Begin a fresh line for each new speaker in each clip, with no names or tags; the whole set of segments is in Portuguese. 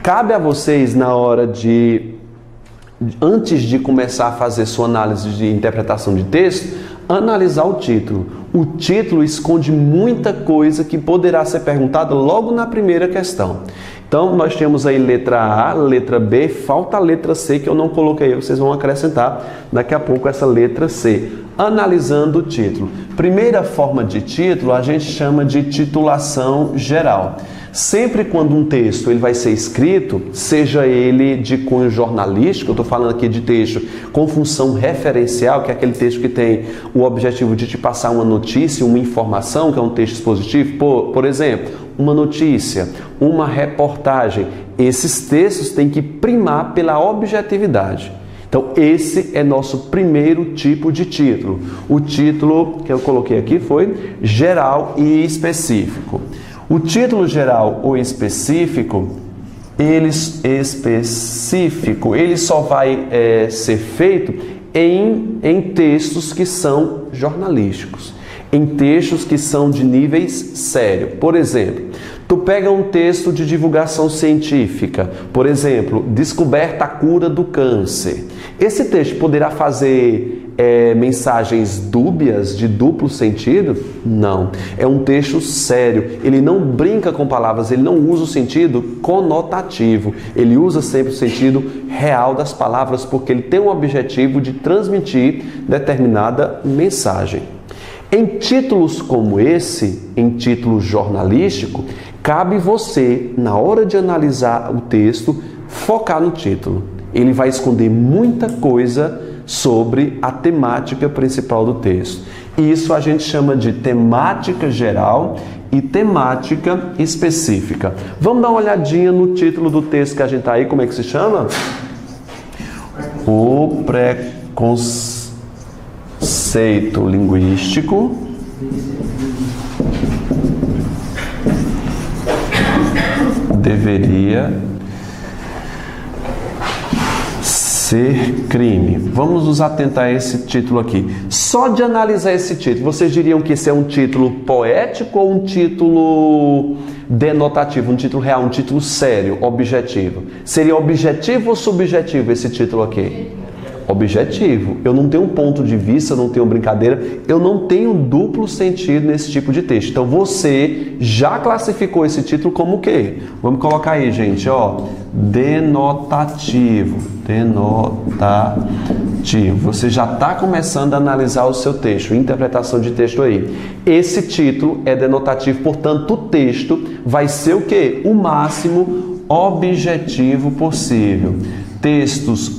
Cabe a vocês, na hora antes de começar a fazer sua análise de interpretação de texto, analisar o título. O título esconde muita coisa que poderá ser perguntada logo na primeira questão. Então, nós temos aí letra A, letra B, falta a letra C, que eu não coloquei, vocês vão acrescentar daqui a pouco essa letra C. Analisando o título. Primeira forma de título, a gente chama de titulação geral. Sempre quando um texto ele vai ser escrito, seja ele de cunho jornalístico, eu estou falando aqui de texto com função referencial, que é aquele texto que tem o objetivo de te passar uma notícia, uma informação, que é um texto expositivo, por exemplo, uma notícia, uma reportagem. Esses textos têm que primar pela objetividade. Então, esse é nosso primeiro tipo de título. O título que eu coloquei aqui foi geral e específico. O título geral ou específico, ele só vai ser feito em textos que são jornalísticos, em textos que são de níveis sérios. Por exemplo, tu pega um texto de divulgação científica, por exemplo, descoberta a cura do câncer. Esse texto poderá fazer mensagens dúbias, de duplo sentido? Não. É um texto sério. Ele não brinca com palavras, ele não usa o sentido conotativo. Ele usa sempre o sentido real das palavras, porque ele tem o objetivo de transmitir determinada mensagem. Em títulos como esse, em título jornalístico, cabe você, na hora de analisar o texto, focar no título. Ele vai esconder muita coisa sobre a temática principal do texto. Isso a gente chama de temática geral e temática específica. Vamos dar uma olhadinha no título do texto que a gente está aí, como é que se chama? O preconceito linguístico deveria ser crime. Vamos nos atentar a esse título aqui. Só de analisar esse título, vocês diriam que esse é um título poético ou um título denotativo, um título real, um título sério, objetivo? Seria objetivo ou subjetivo esse título aqui? Objetivo. Eu não tenho um ponto de vista, eu não tenho brincadeira, eu não tenho duplo sentido nesse tipo de texto. Então você já classificou esse título como o quê? Vamos colocar aí, gente, ó, denotativo. Denotativo. Você já está começando a analisar o seu texto, interpretação de texto aí. Esse título é denotativo, portanto o texto vai ser o quê? O máximo objetivo possível. Textos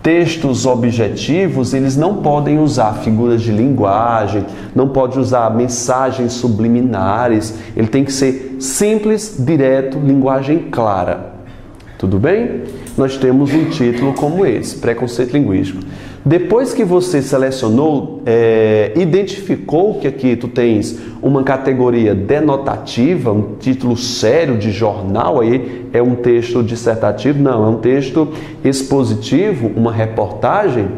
Textos objetivos, eles não podem usar figuras de linguagem, não pode usar mensagens subliminares, ele tem que ser simples, direto, linguagem clara. Tudo bem? Nós temos um título como esse, preconceito linguístico. Depois que você selecionou, identificou que aqui tu tens uma categoria denotativa, um título sério de jornal, aí é um texto dissertativo, não, é um texto expositivo, uma reportagem,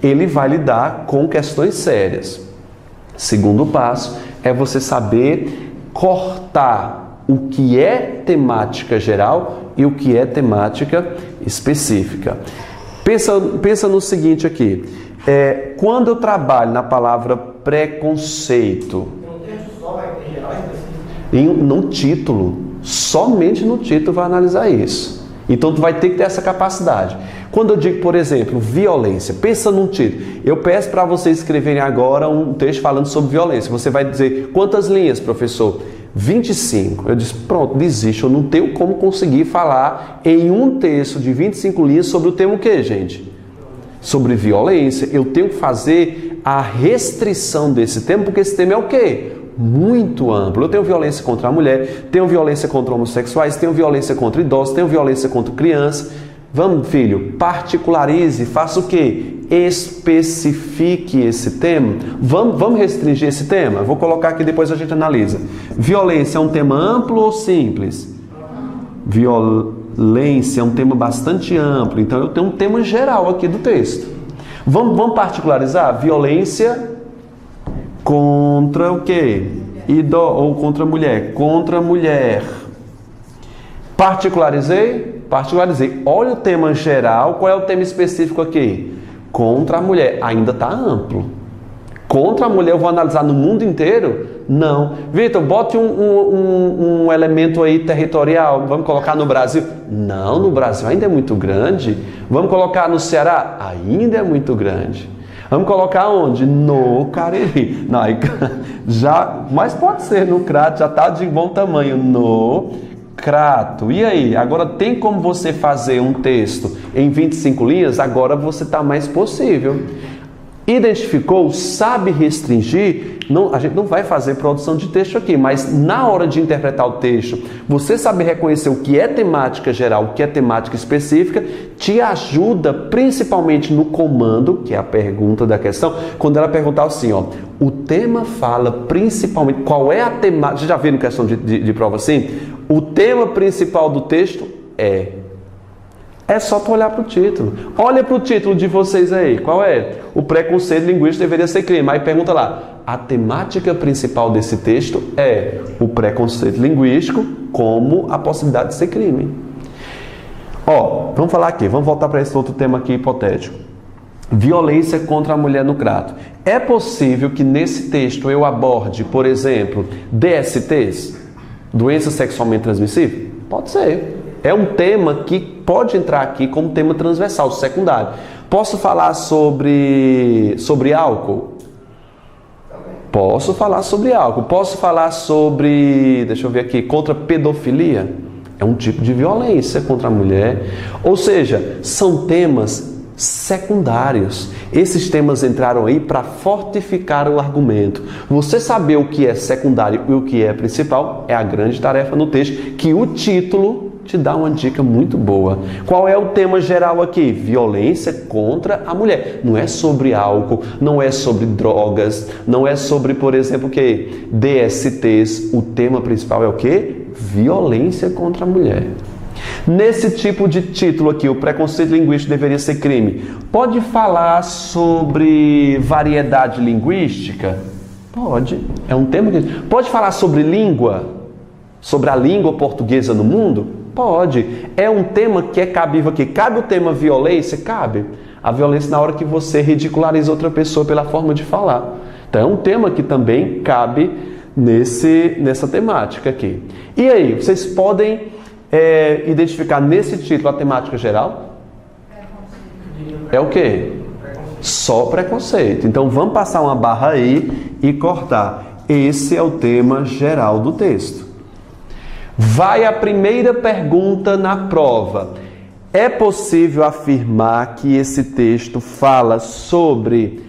ele vai lidar com questões sérias. Segundo passo é você saber cortar o que é temática geral e o que é temática específica. Pensa no seguinte aqui, quando eu trabalho na palavra preconceito, no título, somente no título vai analisar isso. Então tu vai ter que ter essa capacidade. Quando eu digo, por exemplo, violência, pensa num título. Eu peço para vocês escreverem agora um texto falando sobre violência. Você vai dizer, quantas linhas, professor? 25. Eu disse, pronto, desisto. Eu não tenho como conseguir falar em um texto de 25 linhas sobre o tema o quê, gente? Sobre violência. Eu tenho que fazer a restrição desse tema, porque esse tema é o quê? Muito amplo. Eu tenho violência contra a mulher, tenho violência contra homossexuais, tenho violência contra idosos, tenho violência contra criança. Vamos, filho, particularize, faça o quê? Especifique esse tema. Vamos restringir esse tema? Vou colocar aqui, depois a gente analisa. Violência é um tema amplo ou simples? Violência é um tema bastante amplo. Então eu tenho um tema geral aqui do texto. Vamos particularizar? Violência contra o quê? Ou contra a mulher? Contra a mulher. Particularizei? Particularizei. Olha o tema geral, qual é o tema específico aqui? Contra a mulher. Ainda está amplo. Contra a mulher eu vou analisar no mundo inteiro? Não. Vitor, bote um elemento aí territorial. Vamos colocar no Brasil? Não, no Brasil ainda é muito grande. Vamos colocar no Ceará? Ainda é muito grande. Vamos colocar onde? No Cariri. Não, já, mas pode ser no Crato, já está de bom tamanho. No Crato. E aí? Agora tem como você fazer um texto em 25 linhas? Agora você está mais possível. Identificou, sabe restringir, não, a gente não vai fazer produção de texto aqui, mas na hora de interpretar o texto, você saber reconhecer o que é temática geral, o que é temática específica, te ajuda principalmente no comando, que é a pergunta da questão, quando ela perguntar assim, ó, o tema fala principalmente, qual é a temática, já viram questão de prova assim? O tema principal do texto é... É só tu olhar para o título. Olha para o título de vocês aí. Qual é? O preconceito linguístico deveria ser crime. Aí pergunta lá. A temática principal desse texto é o preconceito linguístico como a possibilidade de ser crime. Ó, vamos falar aqui. Vamos voltar para esse outro tema aqui hipotético. Violência contra a mulher no Crato. É possível que nesse texto eu aborde, por exemplo, DSTs? Doença sexualmente transmissível? Pode ser. É um tema que pode entrar aqui como tema transversal, secundário. Posso falar sobre álcool? Posso falar sobre álcool. Posso falar sobre, deixa eu ver aqui, contra pedofilia? É um tipo de violência contra a mulher. Ou seja, são temas secundários. Esses temas entraram aí para fortificar o argumento. Você saber o que é secundário e o que é principal é a grande tarefa no texto, que o título te dá uma dica muito boa. Qual é o tema geral aqui? Violência contra a mulher. Não é sobre álcool, não é sobre drogas, não é sobre, por exemplo, o que? DSTs. O tema principal é o que? Violência contra a mulher. Nesse tipo de título aqui, o preconceito linguístico deveria ser crime. Pode falar sobre variedade linguística? Pode. É um tema que... Pode falar sobre língua? Sobre a língua portuguesa no mundo? Pode. É um tema que é cabível aqui. Cabe o tema violência? Cabe. A violência na hora que você ridiculariza outra pessoa pela forma de falar. Então é um tema que também cabe nessa temática aqui. E aí, vocês podem identificar nesse título a temática geral? É o quê? Só preconceito. Então vamos passar uma barra aí e cortar. Esse é o tema geral do texto. Vai a primeira pergunta na prova. É possível afirmar que esse texto fala sobre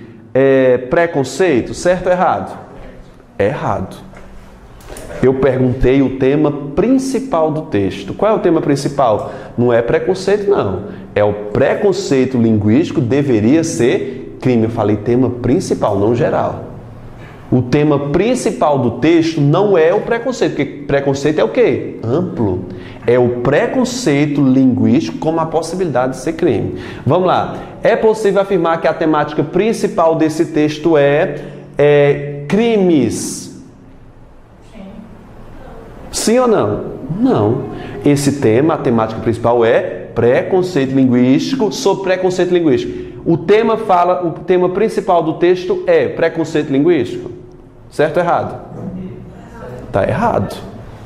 preconceito? Certo ou errado? Errado. Eu perguntei o tema principal do texto. Qual é o tema principal? Não é preconceito, não. É o preconceito linguístico deveria ser crime. Eu falei tema principal, não geral. O tema principal do texto não é o preconceito, porque preconceito é o quê? Amplo. É o preconceito linguístico como a possibilidade de ser crime. Vamos lá. É possível afirmar que a temática principal desse texto é crimes? Sim ou não? Não. Esse tema, a temática principal é preconceito linguístico sobre preconceito linguístico. O tema principal do texto é preconceito linguístico? Certo ou errado? Está errado.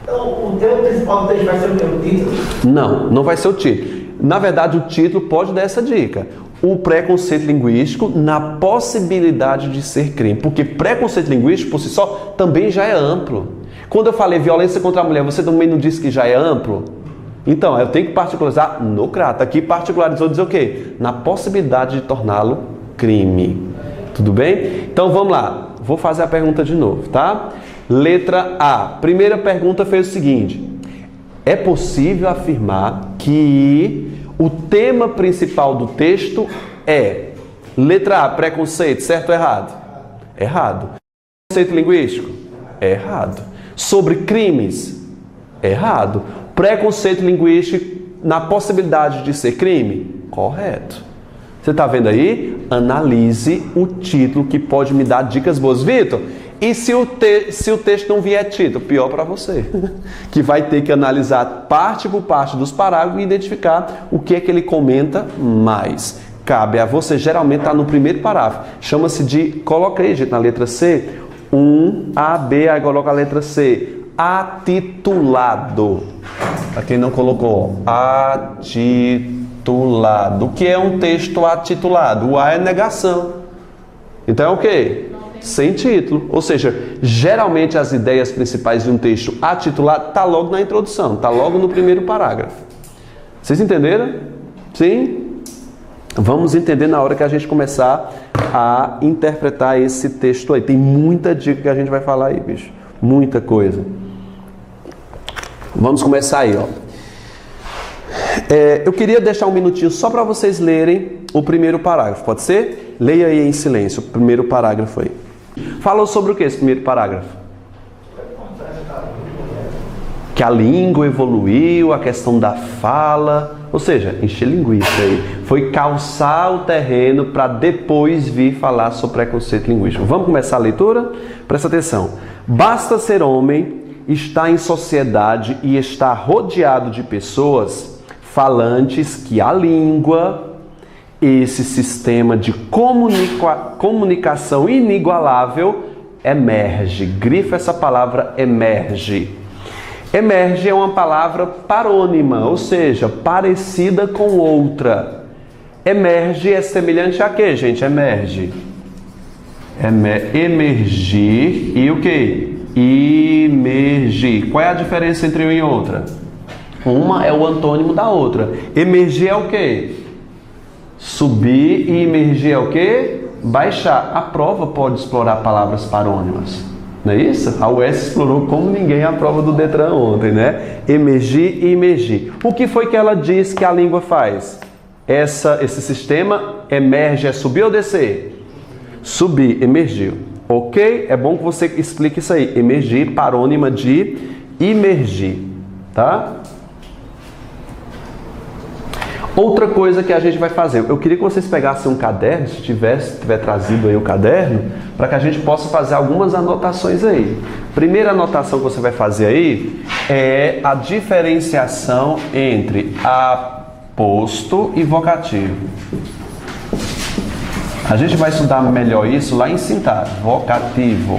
Então, o tema principal do texto vai ser o quê? O título?
Não, não vai ser o título. Na verdade, o título pode dar essa dica. O preconceito linguístico na possibilidade de ser crime. Porque preconceito linguístico, por si só, também já é amplo. Quando eu falei violência contra a mulher, você também não disse que já é amplo? Então, eu tenho que particularizar no CRATA. Aqui particularizou dizer o quê? Na possibilidade de torná-lo crime. Tudo bem? Então, vamos lá. Vou fazer a pergunta de novo, tá? Letra A. Primeira pergunta fez o seguinte. É possível afirmar que o tema principal do texto é... Letra A. Preconceito. Certo ou errado? Errado. Preconceito linguístico? Errado. Sobre crimes? Errado. Preconceito linguístico na possibilidade de ser crime? Correto. Você está vendo aí? Analise o título que pode me dar dicas boas. Vitor, E se o texto não vier título? Pior para você, que vai ter que analisar parte por parte dos parágrafos e identificar o que é que ele comenta mais. Cabe a você, geralmente está no primeiro parágrafo. Chama-se de, coloca aí, gente, na letra C, 1A, B, aí coloca a letra C. Atitulado. Para quem não colocou, atitulado. O que é um texto atitulado? O A é negação. Então é o quê? Sem título. Ou seja, geralmente as ideias principais de um texto atitulado está logo na introdução, está logo no primeiro parágrafo. Vocês entenderam? Sim? Vamos entender na hora que a gente começar a interpretar esse texto aí. Tem muita dica que a gente vai falar aí, bicho. Muita coisa. Vamos começar aí, ó. Eu queria deixar um minutinho só para vocês lerem o primeiro parágrafo, pode ser? Leia aí em silêncio o primeiro parágrafo aí. Falou sobre o que esse primeiro parágrafo? Que a língua evoluiu, a questão da fala, ou seja, encher linguiça aí. Foi calçar o terreno para depois vir falar sobre preconceito linguístico. Vamos começar a leitura? Presta atenção. Basta ser homem, estar em sociedade e estar rodeado de pessoas falantes que a língua, esse sistema de comunicação inigualável, emerge. Grifa essa palavra emerge. Emerge é uma palavra parônima, ou seja, parecida com outra. Emerge é semelhante a quê, gente? Emerge. Emergir e o quê? Emergir. Qual é a diferença entre uma e outra? Uma é o antônimo da outra. Emergir é o quê? Subir, e emergir é o quê? Baixar. A prova pode explorar palavras parônimas. Não é isso? A UES explorou como ninguém a prova do Detran ontem, né? Emergir e emergir. O que foi que ela diz que a língua faz? Esse sistema emerge é subir ou descer? Subir, emergiu. Ok? É bom que você explique isso aí. Emergir, parônima de emergir. Tá? Outra coisa que a gente vai fazer, eu queria que vocês pegassem um caderno, se tiver trazido aí o caderno, para que a gente possa fazer algumas anotações aí. Primeira anotação que você vai fazer aí é a diferenciação entre aposto e vocativo. A gente vai estudar melhor isso lá em sintaxe, vocativo.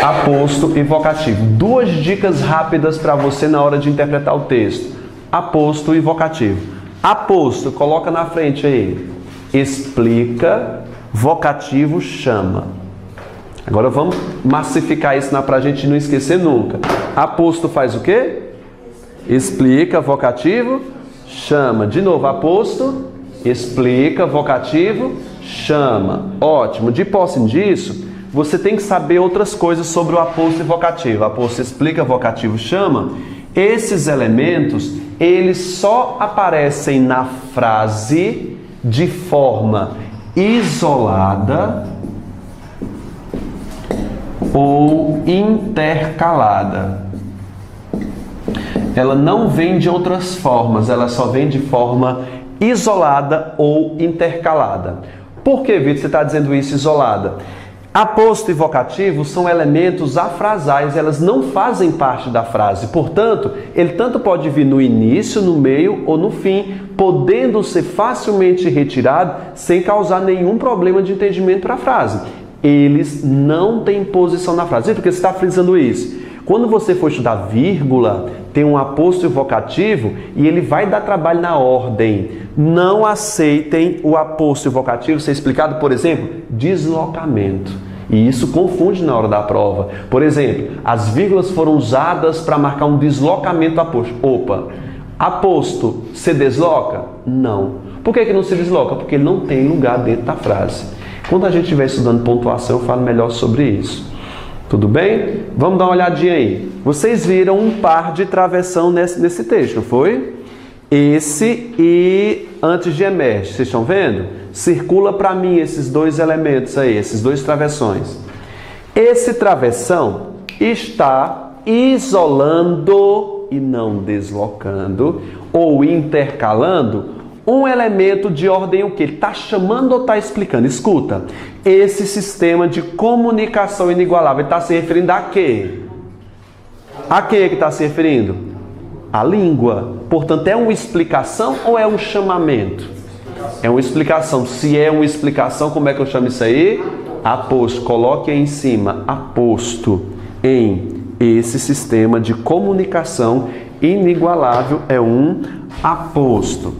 Aposto e vocativo. Duas dicas rápidas para você na hora de interpretar o texto. Aposto e vocativo. Aposto, coloca na frente aí. Explica, vocativo, chama. Agora vamos massificar isso para a gente não esquecer nunca. Aposto faz o quê? Explica, vocativo, chama. De novo, aposto, explica, vocativo, chama. Ótimo. De posse disso, você tem que saber outras coisas sobre o aposto e vocativo. Aposto explica, vocativo chama. Esses elementos, eles só aparecem na frase de forma isolada ou intercalada. Ela não vem de outras formas, ela só vem de forma isolada ou intercalada. Por que, Vitor, você está dizendo isso isolada? Aposto e vocativo são elementos afrasais, elas não fazem parte da frase. Portanto, ele tanto pode vir no início, no meio ou no fim, podendo ser facilmente retirado sem causar nenhum problema de entendimento para a frase. Eles não têm posição na frase. Por que você está frisando isso? Quando você for estudar vírgula, tem um aposto e vocativo e ele vai dar trabalho na ordem. Não aceitem o aposto e vocativo ser explicado, por exemplo, deslocamento. E isso confunde na hora da prova. Por exemplo, as vírgulas foram usadas para marcar um deslocamento aposto. Opa, aposto se desloca? Não. Por que não se desloca? Porque ele não tem lugar dentro da frase. Quando a gente estiver estudando pontuação, eu falo melhor sobre isso. Tudo bem? Vamos dar uma olhadinha aí. Vocês viram um par de travessão nesse texto, não foi? Esse e antes de emerge, vocês estão vendo? Circula para mim esses dois elementos aí, esses dois travessões. Esse travessão está isolando e não deslocando ou intercalando Um elemento de ordem o quê? Ele está chamando ou está explicando? Escuta, esse sistema de comunicação inigualável está se referindo a quê? A quê que está se referindo? A língua. Portanto, é uma explicação ou é um chamamento? É uma explicação. Se é uma explicação, como é que eu chamo isso aí? Aposto. Coloque aí em cima. Aposto em esse sistema de comunicação inigualável é um aposto.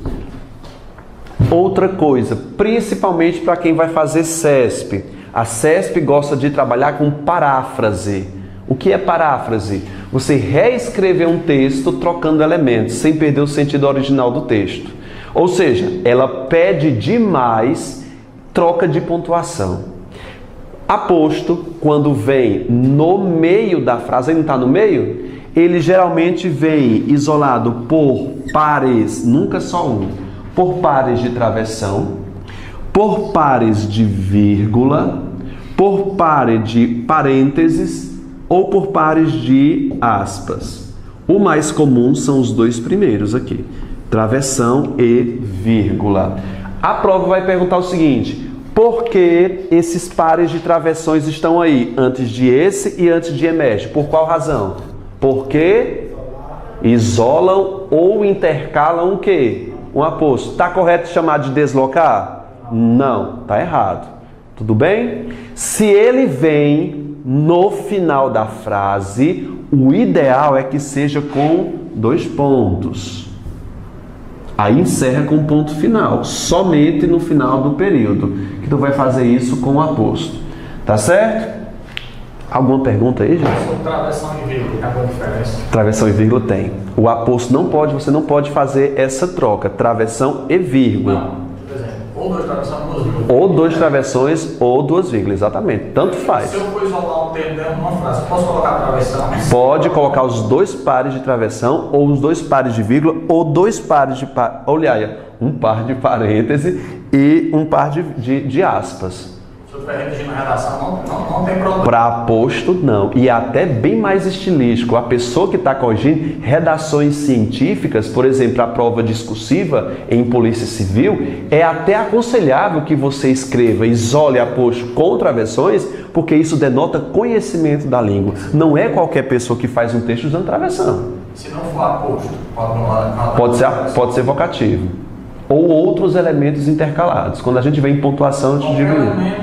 Outra coisa, principalmente para quem vai fazer CESP. A CESP gosta de trabalhar com paráfrase. O que é paráfrase? Você reescrever um texto trocando elementos, sem perder o sentido original do texto. Ou seja, ela pede demais troca de pontuação. Aposto, quando vem no meio da frase, ele não está no meio? Ele geralmente vem isolado por pares, nunca só um, por pares de travessão, por pares de vírgula, por pares de parênteses ou por pares de aspas. O mais comum são os dois primeiros aqui, travessão e vírgula. A prova vai perguntar o seguinte: por que esses pares de travessões estão aí, antes de esse e antes de emerge? Por qual razão? Porque isolam ou intercalam o quê? Um aposto. Está correto chamar de deslocar? Não, está errado. Tudo bem? Se ele vem no final da frase, o ideal é que seja com 2 pontos. Aí encerra com ponto final, somente no final do período, que tu vai fazer isso com o aposto. Tá certo? Alguma pergunta aí, gente?
Sobre travessão e vírgula, tem alguma diferença?
Travessão e vírgula tem. O aposto não pode, você não pode fazer essa troca, travessão e vírgula.
Não, por exemplo, ou 2 travessões ou 2 vírgulas.
Ou 2 travessões ou 2 vírgulas, exatamente. Tanto faz.
Se eu for isolar um termo dentro de uma frase, posso colocar travessão?
Pode colocar os 2 pares de travessão, ou os 2 pares de vírgula, ou 2 pares de... Olha, um par de parêntese e um par de aspas.
Se eu estiver redigindo a redação, não tem problema.
Para aposto, não. E até bem mais estilístico. A pessoa que está corrigindo redações científicas, por exemplo, a prova discursiva em Polícia Civil, é até aconselhável que você escreva, isole aposto com travessões, porque isso denota conhecimento da língua. Não é qualquer pessoa que faz um texto usando travessão.
Se não for aposto,
Pode ser vocativo. Ou outros elementos intercalados. Quando a gente vem em pontuação, a gente diminui.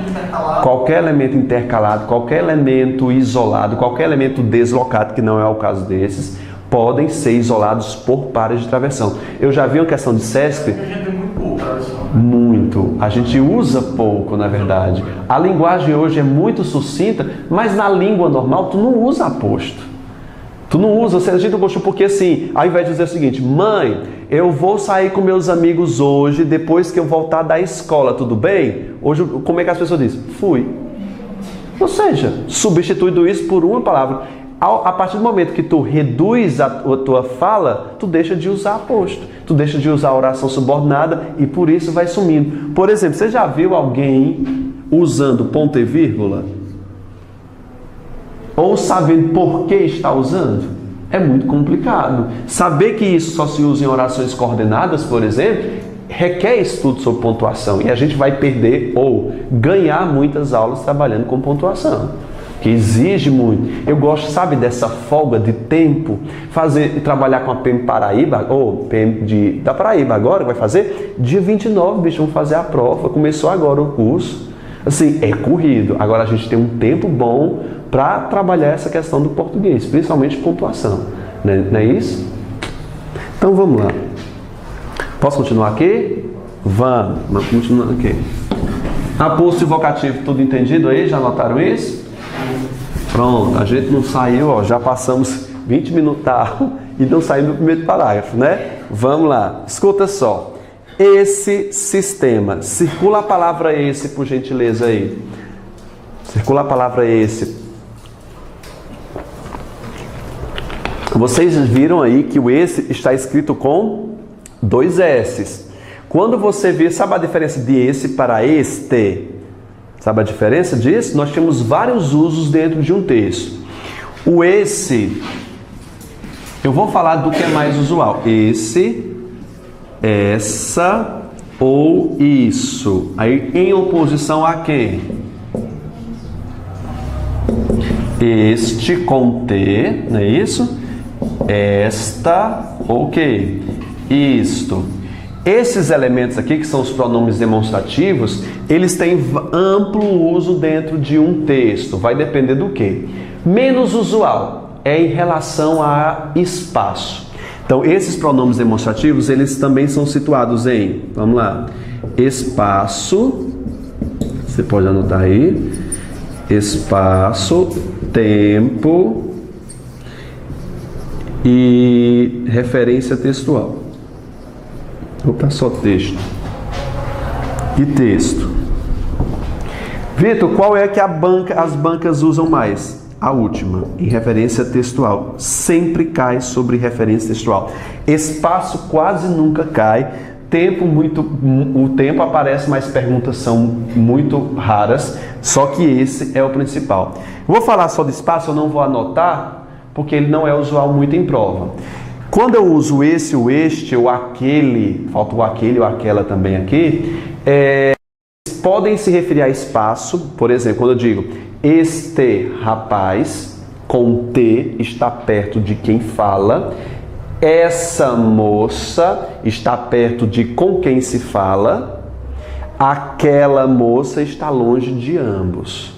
Qualquer elemento intercalado, qualquer elemento isolado, qualquer elemento deslocado, que não é o caso desses, podem ser isolados por pares de travessão. Eu já vi uma questão de CESP.
A gente tem muito pouco travessão.
Muito. A gente usa pouco, na verdade. A linguagem hoje é muito sucinta, mas na língua normal tu não usa aposto. Tu não usa, a gente não gostou porque assim, ao invés de dizer o seguinte: mãe, eu vou sair com meus amigos hoje, depois que eu voltar da escola, tudo bem? Hoje, como é que as pessoas dizem? Fui. Ou seja, substituindo isso por uma palavra. A partir do momento que tu reduz a tua fala, tu deixa de usar aposto. Tu deixa de usar a oração subordinada e por isso vai sumindo. Por exemplo, você já viu alguém usando ponto e vírgula? Ou sabendo por que está usando? É muito complicado. Saber que isso só se usa em orações coordenadas, por exemplo, requer estudo sobre pontuação. E a gente vai perder ou ganhar muitas aulas trabalhando com pontuação, que exige muito. Eu gosto, sabe, dessa folga de tempo, trabalhar com a PM Paraíba, ou PM da Paraíba agora, vai fazer dia 29, bicho, vamos fazer a prova. Começou agora o curso. Assim, é corrido. Agora a gente tem um tempo bom para trabalhar essa questão do português, principalmente pontuação. Não é isso? Então vamos lá. Posso continuar aqui? Vamos continuar aqui. Aposto e vocativo, tudo entendido aí? Já notaram isso? Pronto, a gente não saiu, ó, já passamos 20 minutos e não saímos do primeiro parágrafo, né? Vamos lá, escuta só. Esse sistema, circula a palavra esse, por gentileza aí. Circula a palavra esse. Vocês viram aí que o esse está escrito com 2 S's. Quando você vê, sabe a diferença de esse para este? Sabe a diferença disso? Nós temos vários usos dentro de um texto. O esse, eu vou falar do que é mais usual. Esse essa ou isso. Aí em oposição a quê? Este com T, não é isso? Esta ou quê? Isto. Esses elementos aqui, que são os pronomes demonstrativos, eles têm amplo uso dentro de um texto. Vai depender do quê? Menos usual é em relação a espaço. Então, esses pronomes demonstrativos, eles também são situados em, vamos lá, espaço, você pode anotar aí, espaço, tempo e referência textual. Opa, só texto. E texto. Vitor, qual é que as bancas usam mais? A última, em referência textual. Sempre cai sobre referência textual. Espaço quase nunca cai. O tempo aparece, mas perguntas são muito raras. Só que esse é o principal. Vou falar só de espaço, eu não vou anotar, porque ele não é usual muito em prova. Quando eu uso esse, o este, ou aquele, falta o aquele ou aquela também aqui, podem se referir a espaço. Por exemplo, quando eu digo este rapaz, com T, está perto de quem fala. Essa moça está perto de com quem se fala. Aquela moça está longe de ambos.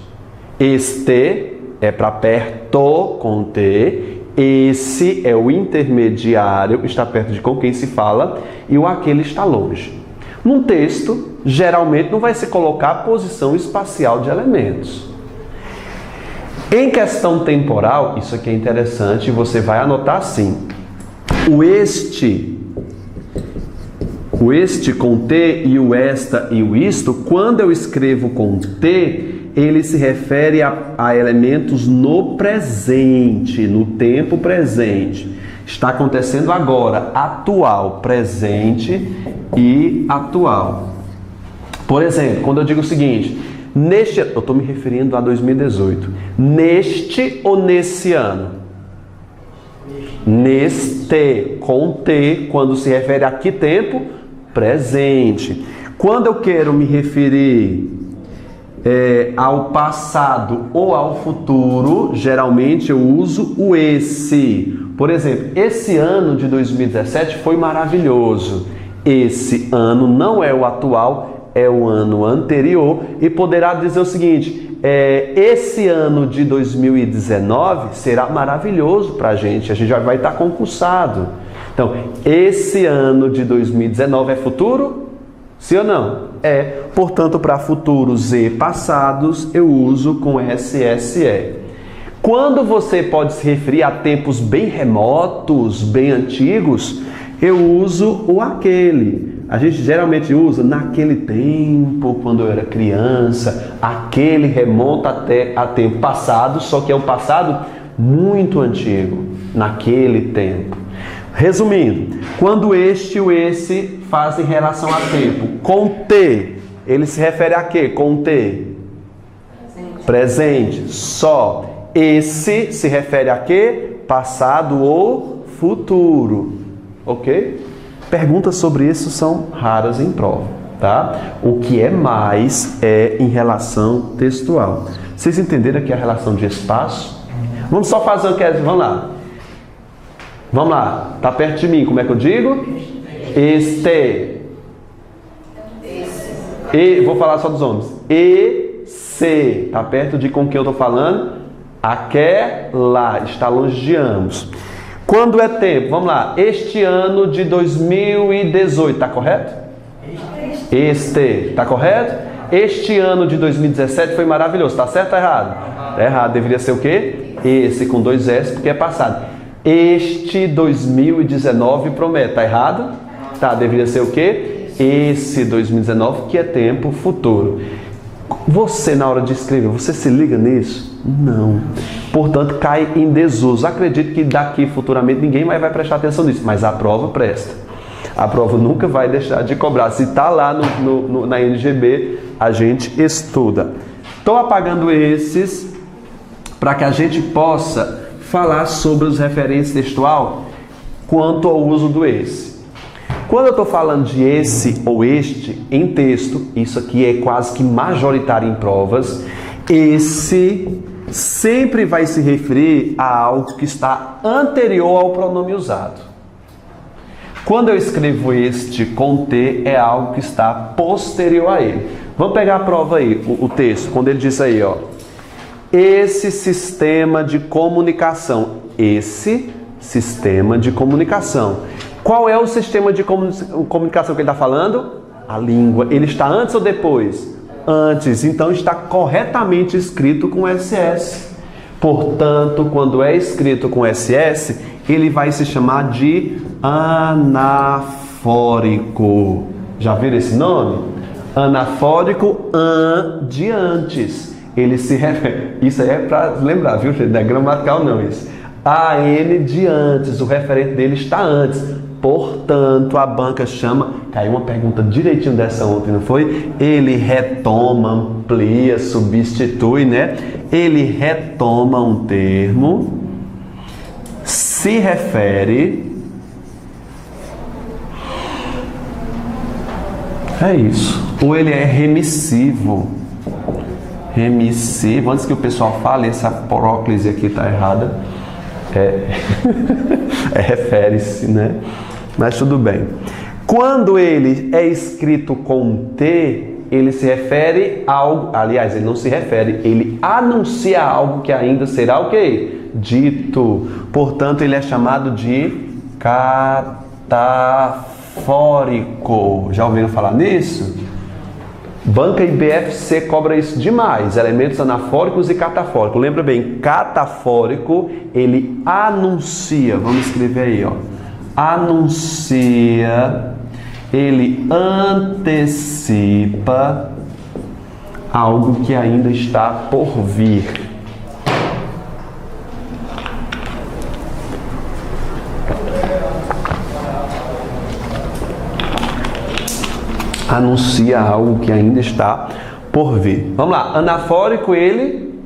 Este é para perto com T. Esse é o intermediário, está perto de com quem se fala, e o aquele está longe. Num texto, geralmente não vai se colocar a posição espacial de elementos. Em questão temporal, isso aqui é interessante, você vai anotar assim. O este com T e o esta e o isto, quando eu escrevo com T, ele se refere a elementos no presente, no tempo presente. Está acontecendo agora, atual, presente e atual. Por exemplo, quando eu digo o seguinte, eu estou me referindo a 2018. Neste ou nesse ano? Neste, com T, quando se refere a que tempo? Presente. Quando eu quero me referir ao passado ou ao futuro, geralmente eu uso o esse. Por exemplo, esse ano de 2017 foi maravilhoso. Esse ano não é o atual, é o ano anterior. E poderá dizer o seguinte, esse ano de 2019 será maravilhoso para a gente já vai estar concursado. Então, esse ano de 2019 é futuro? Sim ou não? Portanto, para futuros e passados, eu uso com SSE. Quando você pode se referir a tempos bem remotos, bem antigos, eu uso o aquele. A gente geralmente usa naquele tempo, quando eu era criança. Aquele remonta até a tempo passado, só que é um passado muito antigo, naquele tempo. Resumindo, quando este e o esse fazem relação a tempo, com T, ele se refere a quê? Com T? Presente. Só. Esse se refere a quê? Passado ou futuro. Ok? Perguntas sobre isso são raras em prova, tá? O que é mais é em relação textual. Vocês entenderam aqui a relação de espaço? Vamos só fazer o que é. Vamos lá. Vamos lá. Tá perto de mim. Como é que eu digo? Este. E vou falar só dos homens. Esse. Tá perto de com quem eu tô falando? Aquela. Está longe de ambos. Quando é tempo? Vamos lá. Este ano de 2018, tá correto? Este, tá correto? Este ano de 2017 foi maravilhoso, tá certo ou errado? Tá errado, deveria ser o quê? Esse com 2 S, porque é passado. Este 2019 promete, tá errado? Tá, deveria ser o quê? Esse 2019, que é tempo futuro. Você, na hora de escrever, você se liga nisso? Não. Portanto, cai em desuso. Acredito que daqui futuramente ninguém mais vai prestar atenção nisso, mas a prova presta. A prova nunca vai deixar de cobrar. Se está lá na NGB, a gente estuda. Estou apagando esses para que a gente possa falar sobre os referências textual quanto ao uso do esse. Quando eu estou falando de esse ou este em texto, isso aqui é quase que majoritário em provas, esse sempre vai se referir a algo que está anterior ao pronome usado. Quando eu escrevo este com T, é algo que está posterior a ele. Vamos pegar a prova aí, o texto, quando ele diz aí, ó. Esse sistema de comunicação. Esse sistema de comunicação. Qual é o sistema de comunicação que ele está falando? A língua. Ele está antes ou depois? Antes. Então está corretamente escrito com SS. Portanto, quando é escrito com SS, ele vai se chamar de anafórico. Já viram esse nome? Anafórico, de antes. Ele se refere. Isso aí é para lembrar, viu, gente? Não é gramatical, não. Isso. AN de antes. O referente dele está antes. Portanto, a banca chama. Caiu uma pergunta direitinho dessa ontem, não foi? Ele retoma, amplia, substitui, né? Ele retoma um termo, se refere. É isso. Ou ele é remissivo. Remissivo. Antes que o pessoal fale, essa próclise aqui está errada. Refere-se, né? Mas tudo bem. Quando ele é escrito com T, ele se refere a algo. Aliás, ele não se refere, ele anuncia algo que ainda será o quê? Dito. Portanto, ele é chamado de catafórico. Já ouviram falar nisso? Banca IBFC cobra isso demais. Elementos anafóricos e catafóricos. Lembra bem, catafórico, ele anuncia. Vamos escrever aí, ó. Anuncia, ele antecipa algo que ainda está por vir. Anuncia algo que ainda está por vir. Vamos lá, anafórico, ele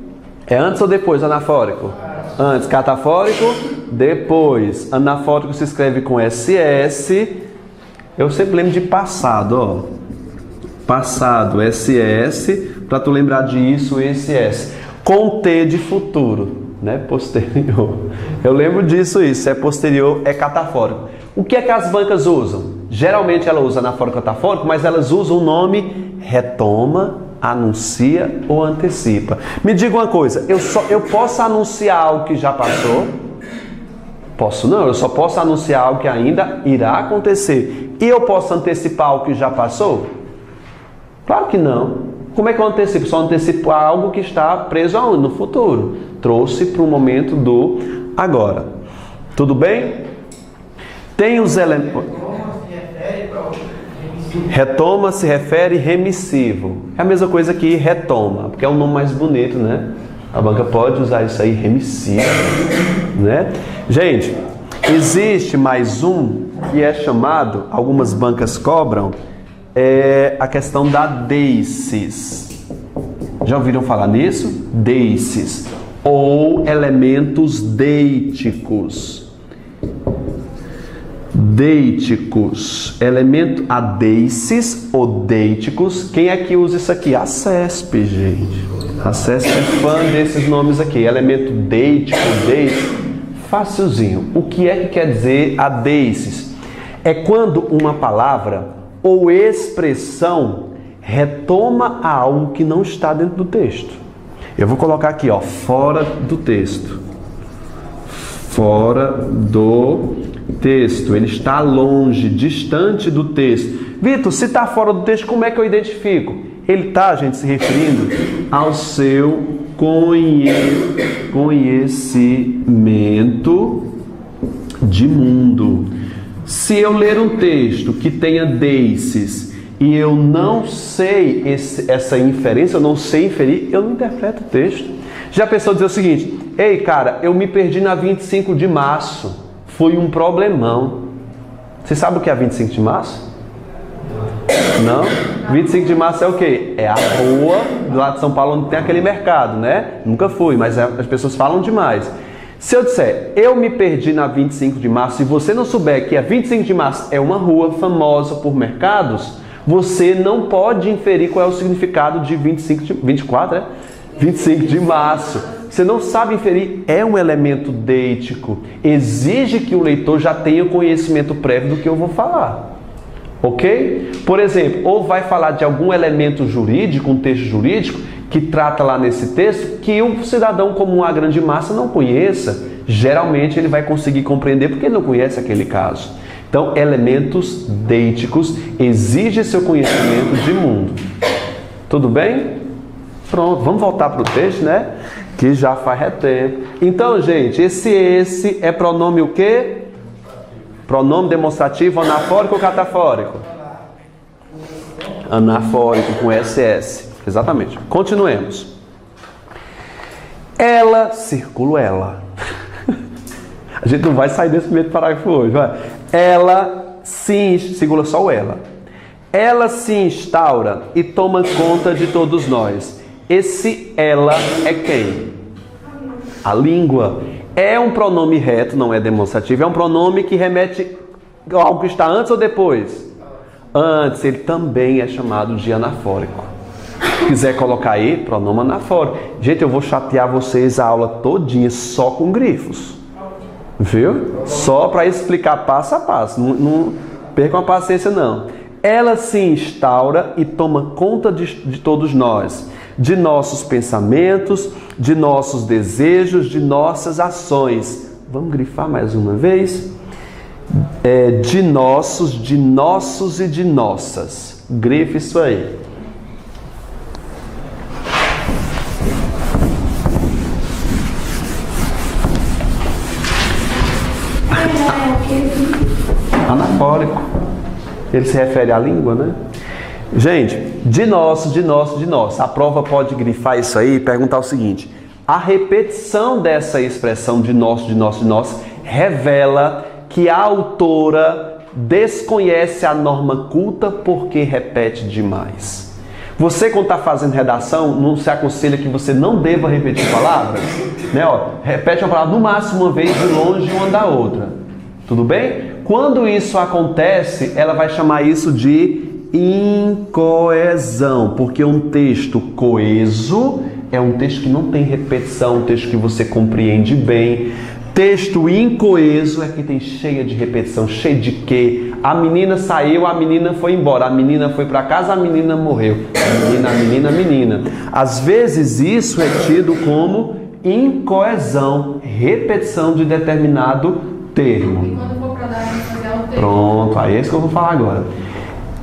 é antes ou depois anafórico? Antes. Catafórico, depois. Anafórico se escreve com SS. Eu sempre lembro de passado, ó. Passado, SS, para tu lembrar disso, SS. Com T de futuro, né? Posterior. Eu lembro disso, isso. É posterior, é catafórico. O que é que as bancas usam? Geralmente ela usa anafórico, catafórico, mas elas usam o nome retoma, anuncia ou antecipa. Me diga uma coisa, eu posso anunciar algo que já passou? Posso não, eu só posso anunciar algo que ainda irá acontecer. E eu posso antecipar algo que já passou? Claro que não. Como é que eu antecipo? Só antecipo algo que está preso aonde? No futuro. Trouxe para o momento do agora. Tudo bem? Tem os elementos. Retoma se refere remissivo. É a mesma coisa que retoma, porque é um nome mais bonito, né? A banca pode usar isso aí, remissivo, né? Gente, existe mais um que é chamado, algumas bancas cobram, a questão da deices. Já ouviram falar nisso? Deices. Ou elementos deíticos. Deíticos, elemento adeices ou deíticos. Quem é que usa isso aqui? A CESP, gente. A CESP é fã desses nomes aqui. Elemento deítico, deítico, facilzinho. O que é que quer dizer adeices? É quando uma palavra ou expressão retoma algo que não está dentro do texto. Eu vou colocar aqui, ó, fora do texto. Fora do texto, ele está longe, distante do texto. Vitor, se está fora do texto, como é que eu identifico? Ele está, gente, se referindo ao seu conhecimento de mundo. Se eu ler um texto que tenha deices e eu não sei essa inferência, eu não sei inferir, eu não interpreto o texto. Já pensou dizer o seguinte: ei, cara, eu me perdi na 25 de março. Foi um problemão. Você sabe o que é 25 de março? Não? 25 de março é o quê? É a rua do lado de São Paulo onde tem aquele mercado, né? Nunca fui, mas as pessoas falam demais. Se eu disser, eu me perdi na 25 de março, e você não souber que a 25 de março é uma rua famosa por mercados, você não pode inferir qual é o significado de 24, né? 25 de março. Você não sabe inferir, é um elemento deítico. Exige que o leitor já tenha conhecimento prévio do que eu vou falar. Ok? Por exemplo, ou vai falar de algum elemento jurídico, um texto jurídico, que trata lá nesse texto, que o cidadão comum, a grande massa, não conheça. Geralmente ele vai conseguir compreender porque ele não conhece aquele caso. Então, elementos deíticos exigem seu conhecimento de mundo. Tudo bem? Pronto, vamos voltar para o texto, né? Que já faz tempo. Então, gente, esse é pronome o quê? Pronome demonstrativo anafórico ou catafórico? Anafórico com SS. Exatamente. Continuemos. Ela, círculo ela. A gente não vai sair desse primeiro parágrafo hoje, vai. Ela se, segura só o ela. Ela se instaura e toma conta de todos nós. Esse ela é quem? A língua. É um pronome reto, não é demonstrativo. É um pronome que remete a algo que está antes ou depois? Antes. Ele também é chamado de anafórico. Se quiser colocar aí, pronome anafórico. Gente, eu vou chatear vocês a aula todinha só com grifos. Viu? Só para explicar passo a passo. Não percam a paciência, não. Ela se instaura e toma conta de todos nós. De nossos pensamentos, de nossos desejos, de nossas ações. Vamos grifar mais uma vez? De nossos e de nossas. Grife isso aí. Anafórico. Ele se refere à língua, né? Gente, de nosso. A prova pode grifar isso aí e perguntar o seguinte: a repetição dessa expressão de nosso, revela que a autora desconhece a norma culta porque repete demais. Você, quando está fazendo redação, não se aconselha que você não deva repetir palavras? Né? Repete uma palavra no máximo uma vez de longe uma da outra. Tudo bem? Quando isso acontece, ela vai chamar isso de incoesão, porque um texto coeso é um texto que não tem repetição, um texto que você compreende bem. Texto incoeso é que tem cheia de repetição, cheio de quê? A menina saiu, a menina foi embora, a menina foi para casa, a menina morreu. A menina. Às vezes isso é tido como incoesão, repetição de determinado termo.
E quando for para dar ênfase ao texto?
Pronto, aí é isso que eu vou falar agora.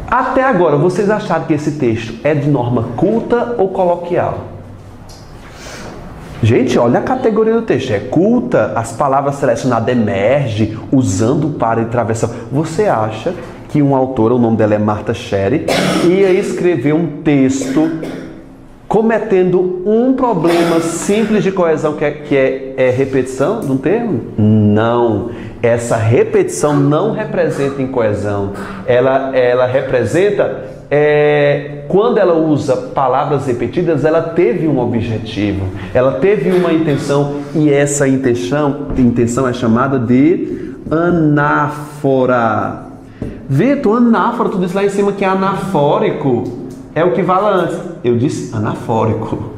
Até agora, vocês acharam que esse texto é de norma culta ou coloquial? Gente, olha a categoria do texto. É culta, as palavras selecionadas emergem, usando para e travessão. Você acha que uma autora, o nome dela é Marta Sherry, ia escrever um texto cometendo um problema simples de coesão, que é repetição de um termo? Não. Essa repetição não representa incoesão. Ela representa, quando ela usa palavras repetidas, ela teve um objetivo, ela teve uma intenção, e essa intenção é chamada de anáfora. Vitor, anáfora, tu disse lá em cima que é anafórico. É o que vale antes. Eu disse anafórico,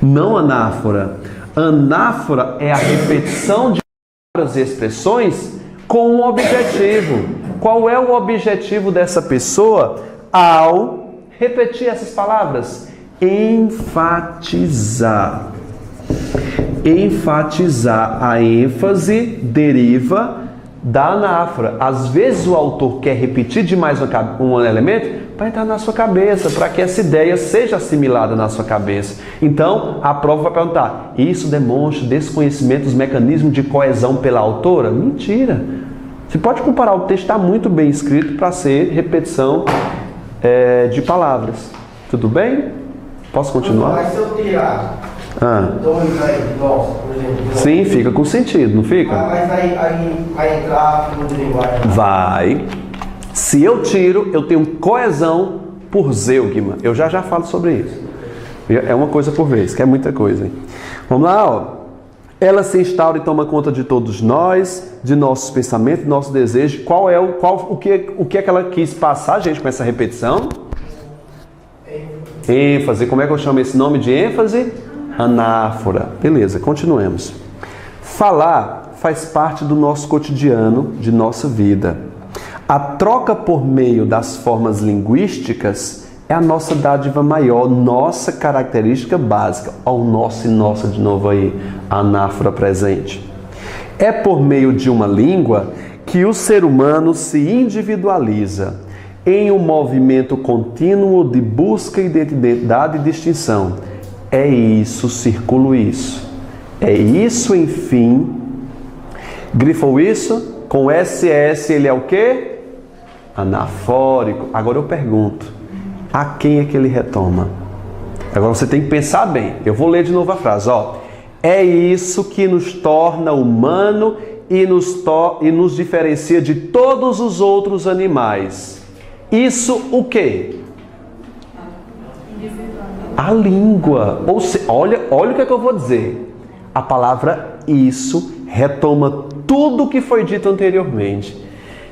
não anáfora. Anáfora é a repetição de palavras e expressões com um objetivo. Qual é o objetivo dessa pessoa ao repetir essas palavras? Enfatizar. Enfatizar. A ênfase deriva da anáfora. Às vezes o autor quer repetir demais um elemento para entrar na sua cabeça, para que essa ideia seja assimilada na sua cabeça. Então, a prova vai perguntar: isso demonstra desconhecimento dos mecanismos de coesão pela autora? Mentira! Você pode comparar, o texto está muito bem escrito para ser repetição de palavras. Tudo bem? Posso continuar?
Mas se eu tirar dois aí, nossa, por exemplo.
Sim, fica com sentido, não fica?
Mas aí vai entrar no de linguagem.
Vai. Se eu tiro, eu tenho coesão por zeugma. Eu já falo sobre isso. É uma coisa por vez, que é muita coisa. Hein? Vamos lá, ó. Ela se instaura e toma conta de todos nós, de nossos pensamentos, de nossos desejos. O que é que ela quis passar, gente, com essa repetição? ênfase. Como é que eu chamo esse nome de ênfase? Anáfora. Beleza, continuemos. Falar faz parte do nosso cotidiano, de nossa vida. A troca por meio das formas linguísticas é a nossa dádiva maior, nossa característica básica. Olha o nosso e nossa de novo aí, a anáfora presente. É por meio de uma língua que o ser humano se individualiza em um movimento contínuo de busca, identidade e distinção. É isso, círculo isso. É isso, enfim. Grifou isso? Com SS ele é o quê? Anafórico. Agora eu pergunto, a quem é que ele retoma? Agora você tem que pensar bem. Eu vou ler de novo a frase, ó. É isso que nos torna humano e nos diferencia de todos os outros animais. Isso o quê? A língua. Ou seja, olha o que eu vou dizer. A palavra isso retoma tudo o que foi dito anteriormente.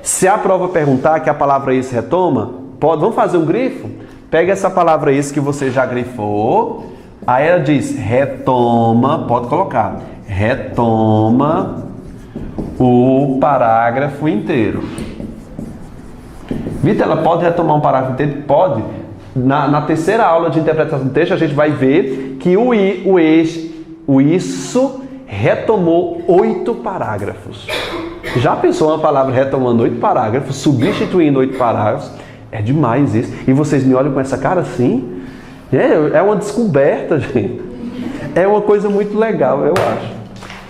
Se a prova perguntar que a palavra isso retoma, vamos fazer um grifo? Pega essa palavra isso que você já grifou. Aí ela diz, retoma, pode colocar, retoma o parágrafo inteiro. Vitor, ela pode retomar um parágrafo inteiro? Pode. Na terceira aula de interpretação do texto, a gente vai ver que o isso retomou 8 parágrafos. Já pensou uma palavra retomando 8 parágrafos, substituindo 8 parágrafos? É demais isso. E vocês me olham com essa cara assim? É uma descoberta, gente. É uma coisa muito legal, eu acho.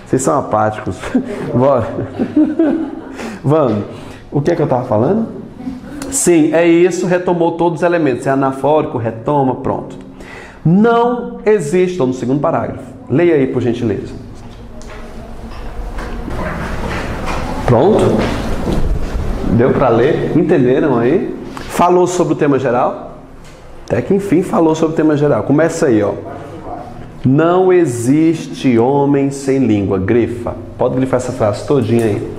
Vocês são apáticos. Bora. Vamos. O que é que eu estava falando? Sim, é isso, retomou todos os elementos. É anafórico, retoma, pronto. Não existe, estou no segundo parágrafo. Leia aí, por gentileza. Pronto? Deu para ler? Entenderam aí? Falou sobre o tema geral? Até que enfim falou sobre o tema geral. Começa aí, ó. Não existe homem sem língua. Grifa. Pode grifar essa frase todinha aí.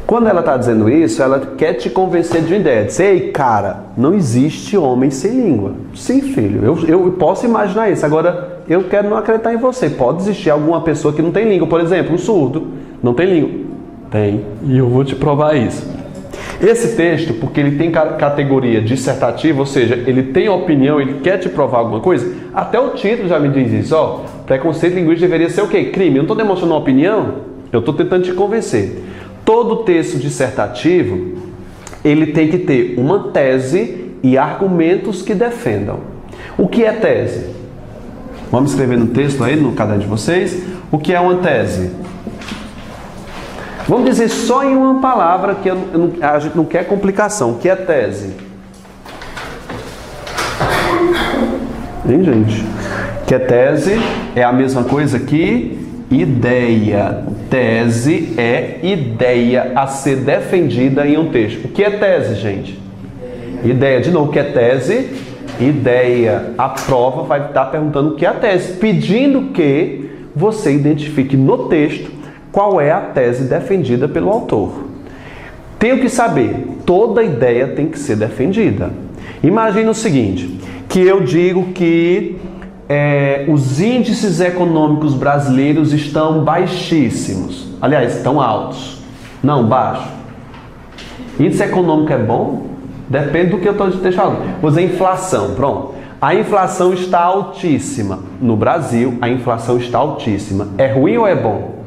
Quando ela está dizendo isso, ela quer te convencer de uma ideia. Diz, ei, cara, não existe homem sem língua. Sim, filho, eu posso imaginar isso. Agora, eu quero não acreditar em você. Pode existir alguma pessoa que não tem língua. Por exemplo, um surdo. Não tem língua. Tem. E eu vou te provar isso. Esse texto, porque ele tem categoria dissertativa, ou seja, ele tem opinião, ele quer te provar alguma coisa, até o título já me diz isso, ó. Preconceito linguístico deveria ser o quê? Crime. Eu não estou demonstrando uma opinião, eu estou tentando te convencer. Todo texto dissertativo, ele tem que ter uma tese e argumentos que defendam. O que é tese? Vamos escrever no texto aí, no caderno de vocês. O que é uma tese? Vamos dizer só em uma palavra, que a gente não quer complicação. O que é tese? Hein, gente? Que é tese é a mesma coisa que ideia. Tese é ideia a ser defendida em um texto. O que é tese, gente? Ideia. De novo, o que é tese? Ideia. A prova vai estar perguntando o que é a tese, pedindo que você identifique no texto qual é a tese defendida pelo autor. Tenho que saber, toda ideia tem que ser defendida. Imagina o seguinte, que eu digo que os índices econômicos brasileiros estão baixíssimos. Aliás, estão altos. Não, baixo. Índice econômico é bom? Depende do que eu estou deixando. Vou dizer inflação, pronto. A inflação está altíssima. No Brasil, a inflação está altíssima. É ruim ou é bom?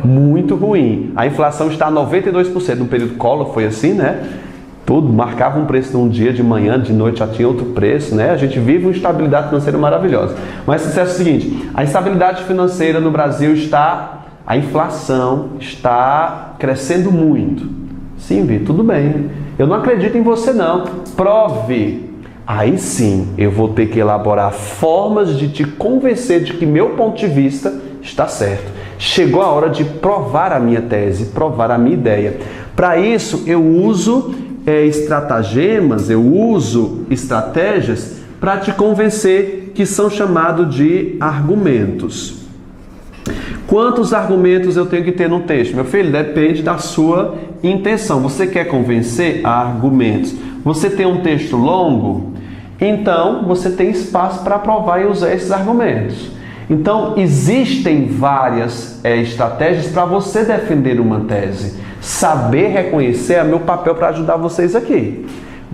Muito ruim. A inflação está a 92%. No período Collor foi assim, né? Tudo marcava um preço num dia, de manhã, de noite já tinha outro preço, né? A gente vive uma estabilidade financeira maravilhosa. Mas se é o seguinte, a instabilidade financeira no Brasil a inflação está crescendo muito. Sim, Vi, tudo bem. Eu não acredito em você não. Prove. Aí sim, eu vou ter que elaborar formas de te convencer de que meu ponto de vista está certo. Chegou a hora de provar a minha tese, provar a minha ideia. Para isso, eu uso estratagemas, eu uso estratégias para te convencer, que são chamados de argumentos. Quantos argumentos eu tenho que ter no texto? Meu filho, depende da sua intenção. Você quer convencer? Argumentos. Você tem um texto longo? Então, você tem espaço para provar e usar esses argumentos. Então, existem várias estratégias para você defender uma tese. Saber reconhecer é meu papel para ajudar vocês aqui.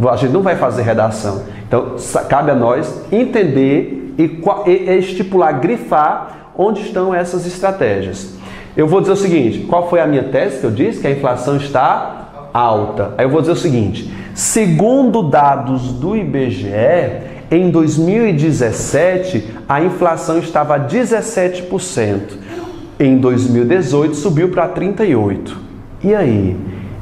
A gente não vai fazer redação. Então, cabe a nós entender e estipular, grifar onde estão essas estratégias. Eu vou dizer o seguinte, qual foi a minha tese que eu disse? Que a inflação está alta. Aí eu vou dizer o seguinte, segundo dados do IBGE, em 2017, a inflação estava a 17%. Em 2018, subiu para 38%. E aí?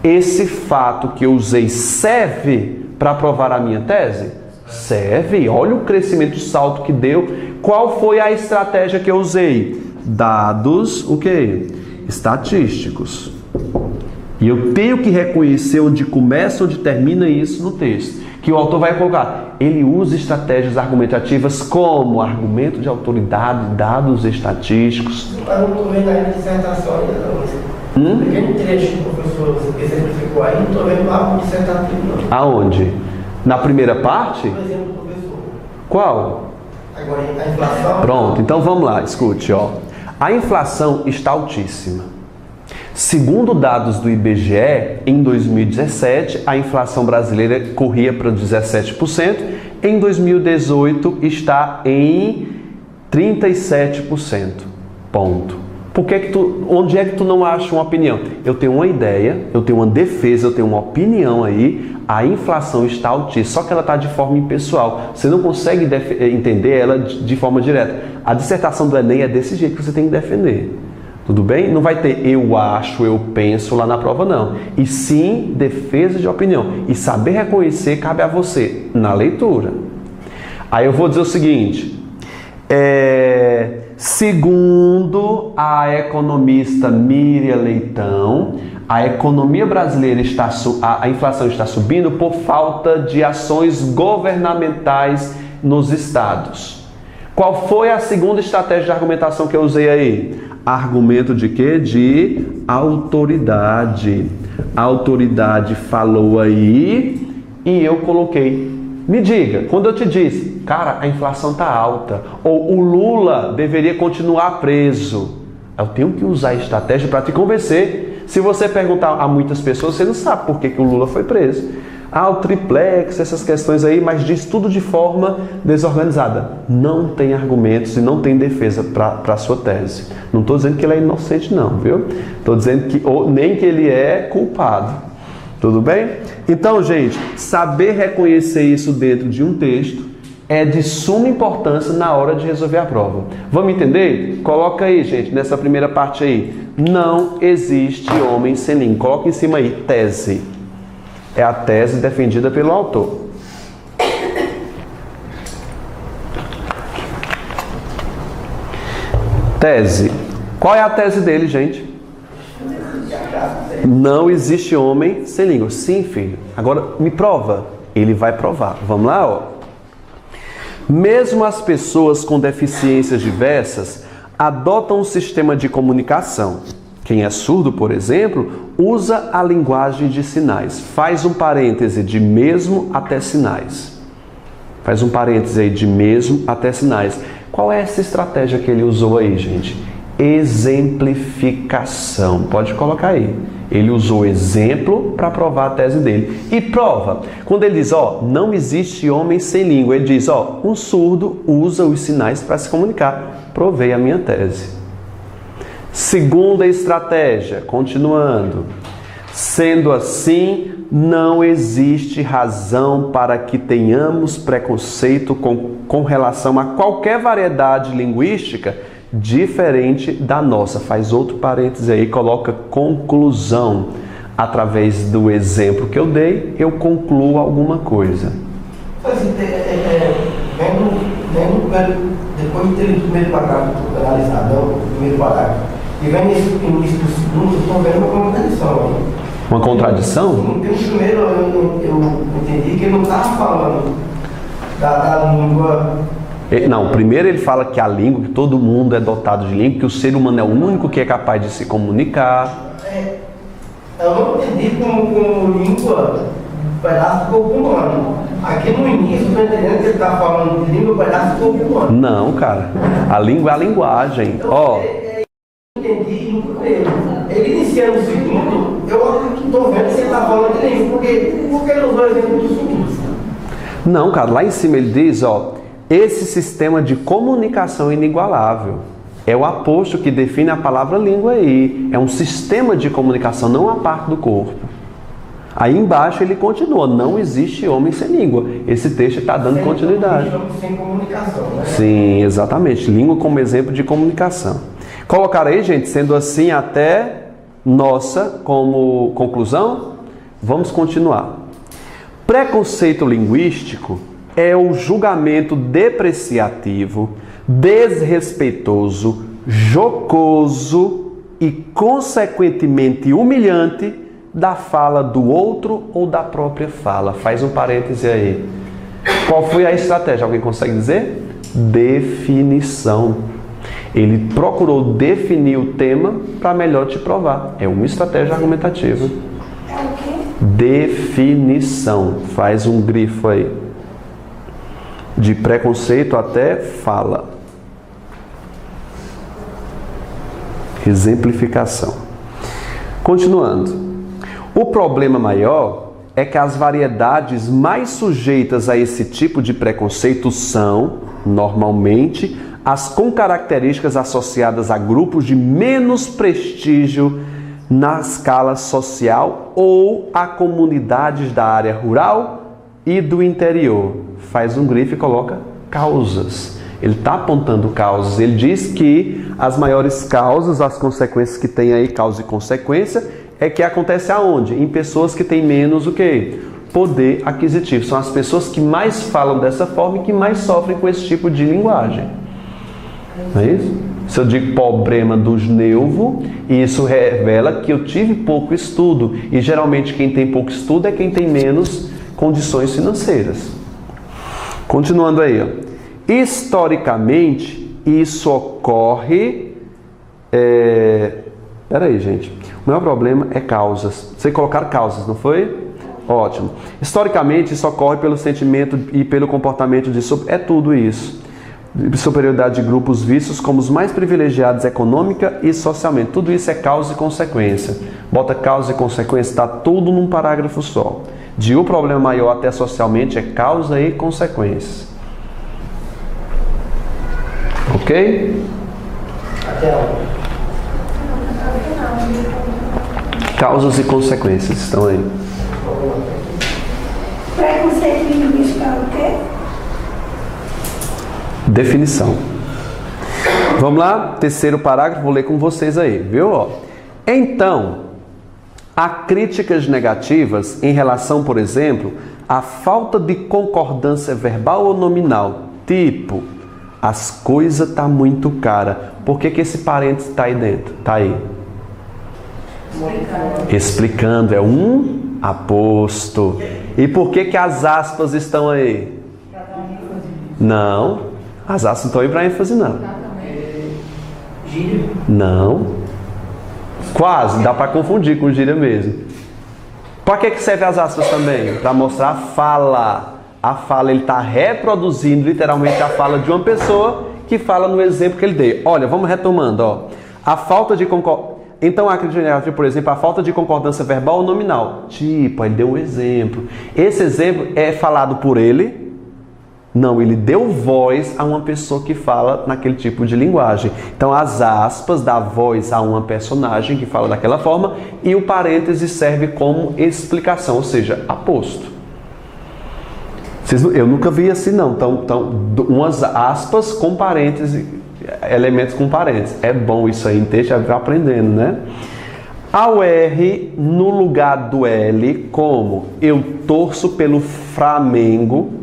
Esse fato que eu usei serve para provar a minha tese? Serve. Olha o crescimento, o salto que deu. Qual foi a estratégia que eu usei? Dados, o quê? Estatísticos. E eu tenho que reconhecer onde começa, onde termina isso no texto. Que o autor vai colocar. Ele usa estratégias argumentativas como argumento de autoridade, dados estatísticos.
Eu não estou vendo a dissertação ainda não. Aquele trecho que o professor exemplificou aí, não estou vendo algo dissertativo não.
Aonde? Na primeira parte?
Por exemplo, professor.
Qual?
Agora, a inflação...
Pronto, então vamos lá, escute, ó. A inflação está altíssima. Segundo dados do IBGE, em 2017, a inflação brasileira corria para 17%, em 2018 está em 37%. Ponto. Onde é que tu não acha uma opinião? Eu tenho uma ideia, eu tenho uma defesa, eu tenho uma opinião aí, a inflação está altíssima, só que ela está de forma impessoal. Você não consegue entender ela de forma direta. A dissertação do Enem é desse jeito que você tem que defender. Tudo bem? Não vai ter eu acho, eu penso lá na prova, não. E sim, defesa de opinião. E saber reconhecer cabe a você na leitura. Aí eu vou dizer o seguinte. Segundo a economista Miriam Leitão, a economia brasileira a inflação está subindo por falta de ações governamentais nos estados. Qual foi a segunda estratégia de argumentação que eu usei aí? Argumento de quê? De autoridade. A autoridade falou aí e eu coloquei. Me diga, quando eu te disse, cara, a inflação está alta, ou o Lula deveria continuar preso, eu tenho que usar a estratégia para te convencer. Se você perguntar a muitas pessoas, você não sabe por que o Lula foi preso. O triplex, essas questões aí, mas diz tudo de forma desorganizada. Não tem argumentos e não tem defesa para a sua tese. Não estou dizendo que ele é inocente não, viu? Estou dizendo que nem que ele é culpado. Tudo bem? Então, gente, saber reconhecer isso dentro de um texto é de suma importância na hora de resolver a prova. Vamos entender? Coloca aí, gente, nessa primeira parte aí. Não existe homem sem língua. Coloca em cima aí, tese. É a tese defendida pelo autor. Tese. Qual é a tese dele, gente? Não existe homem sem língua. Sim, filho. Agora, me prova. Ele vai provar. Vamos lá, ó. Mesmo as pessoas com deficiências diversas adotam um sistema de comunicação. Quem é surdo, por exemplo, usa a linguagem de sinais. Faz um parêntese de mesmo até sinais. Faz um parêntese aí de mesmo até sinais. Qual é essa estratégia que ele usou aí, gente? Exemplificação. Pode colocar aí. Ele usou exemplo para provar a tese dele. E prova. Quando ele diz, ó, não existe homem sem língua, ele diz, ó, um surdo usa os sinais para se comunicar. Provei a minha tese. Segunda estratégia, continuando. Sendo assim, não existe razão para que tenhamos preconceito com relação a qualquer variedade linguística diferente da nossa. Faz outro parêntese aí, coloca conclusão. Através do exemplo que eu dei, eu concluo alguma coisa.
Depois de ter lido o primeiro parágrafo analisado, o primeiro parágrafo, e vem nesse início do segundo, estou vendo uma contradição.
Uma contradição?
Porque o primeiro eu entendi que ele não estava falando da língua
Não, primeiro ele fala que a língua, que todo mundo é dotado de língua, que o ser humano é o único que é capaz de se comunicar.
Eu não entendi como língua pedaço do corpo humano. Aqui no início eu estou entendendo que ele está falando de língua pedaço do corpo humano.
Não, cara. A língua é a linguagem.
Então,
Ó.
Entendi no primeiro. Ele inicia no segundo, eu estou vendo que ele está falando de língua, porque ele usou o exemplo do segundo.
Não, cara, lá em cima ele diz, ó, esse sistema de comunicação inigualável. É o aposto que define a palavra língua aí. É um sistema de comunicação, não a parte do corpo. Aí embaixo ele continua, não existe homem sem língua. Esse texto está dando continuidade.
Sem comunicação, né?
Sim, exatamente. Língua como exemplo de comunicação. Colocar aí, gente, sendo assim até nossa como conclusão, vamos continuar. Preconceito linguístico é o julgamento depreciativo, desrespeitoso, jocoso e, consequentemente, humilhante da fala do outro ou da própria fala. Faz um parêntese aí. Qual foi a estratégia? Alguém consegue dizer? Definição. Ele procurou definir o tema para melhor te provar. É uma estratégia argumentativa.
É o quê?
Definição. Faz um grifo aí. De preconceito até fala. Exemplificação. Continuando. O problema maior é que as variedades mais sujeitas a esse tipo de preconceito são, normalmente, as com características associadas a grupos de menos prestígio na escala social ou a comunidades da área rural e do interior. Faz um grifo e coloca causas. Ele está apontando causas. Ele diz que as maiores causas, as consequências que tem aí, causa e consequência, é que acontece aonde? Em pessoas que têm menos o quê? Poder aquisitivo. São as pessoas que mais falam dessa forma e que mais sofrem com esse tipo de linguagem. Não é isso? Se eu digo problema dos nervos, isso revela que eu tive pouco estudo. E geralmente quem tem pouco estudo é quem tem menos condições financeiras. Continuando aí, ó. Historicamente, isso ocorre... Peraí, gente. O maior problema é causas. Vocês colocaram causas, não foi? Ótimo. Historicamente, isso ocorre pelo sentimento e pelo comportamento de... É tudo isso. Superioridade de grupos vistos como os mais privilegiados econômica e socialmente. Tudo isso é causa e consequência. Bota causa e consequência, está tudo num parágrafo só. De o problema maior até socialmente é causa e consequência. Ok?
Até onde?
Causas e consequências estão aí.
Preconceito linguístico é o quê?
Definição. Vamos lá? Terceiro parágrafo, vou ler com vocês aí, viu? Ó. Então, há críticas negativas em relação, por exemplo, à falta de concordância verbal ou nominal. Tipo, as coisas tá muito cara. Por que esse parênteses está aí dentro? Tá aí. Explicando, é um aposto. E por que as aspas estão aí? Não, as aspas não estão aí para ênfase, não.
Gíria?
Não. Quase, dá para confundir com gíria mesmo. Para que serve as aspas também? Para mostrar a fala. A fala, ele está reproduzindo literalmente a fala de uma pessoa que fala no exemplo que ele deu. Olha, vamos retomando, ó. A falta de concordância. Então, a crítica negativa, por exemplo, a falta de concordância verbal ou nominal. Tipo, ele deu um exemplo. Esse exemplo é falado por ele? Não, ele deu voz a uma pessoa que fala naquele tipo de linguagem. Então, as aspas dá voz a uma personagem que fala daquela forma e o parêntese serve como explicação, ou seja, aposto. Eu nunca vi assim, não. Então, umas aspas com parêntese, elementos com parênteses. É bom isso aí em texto, já vai aprendendo, né? Ao R no lugar do L, como eu torço pelo Flamengo.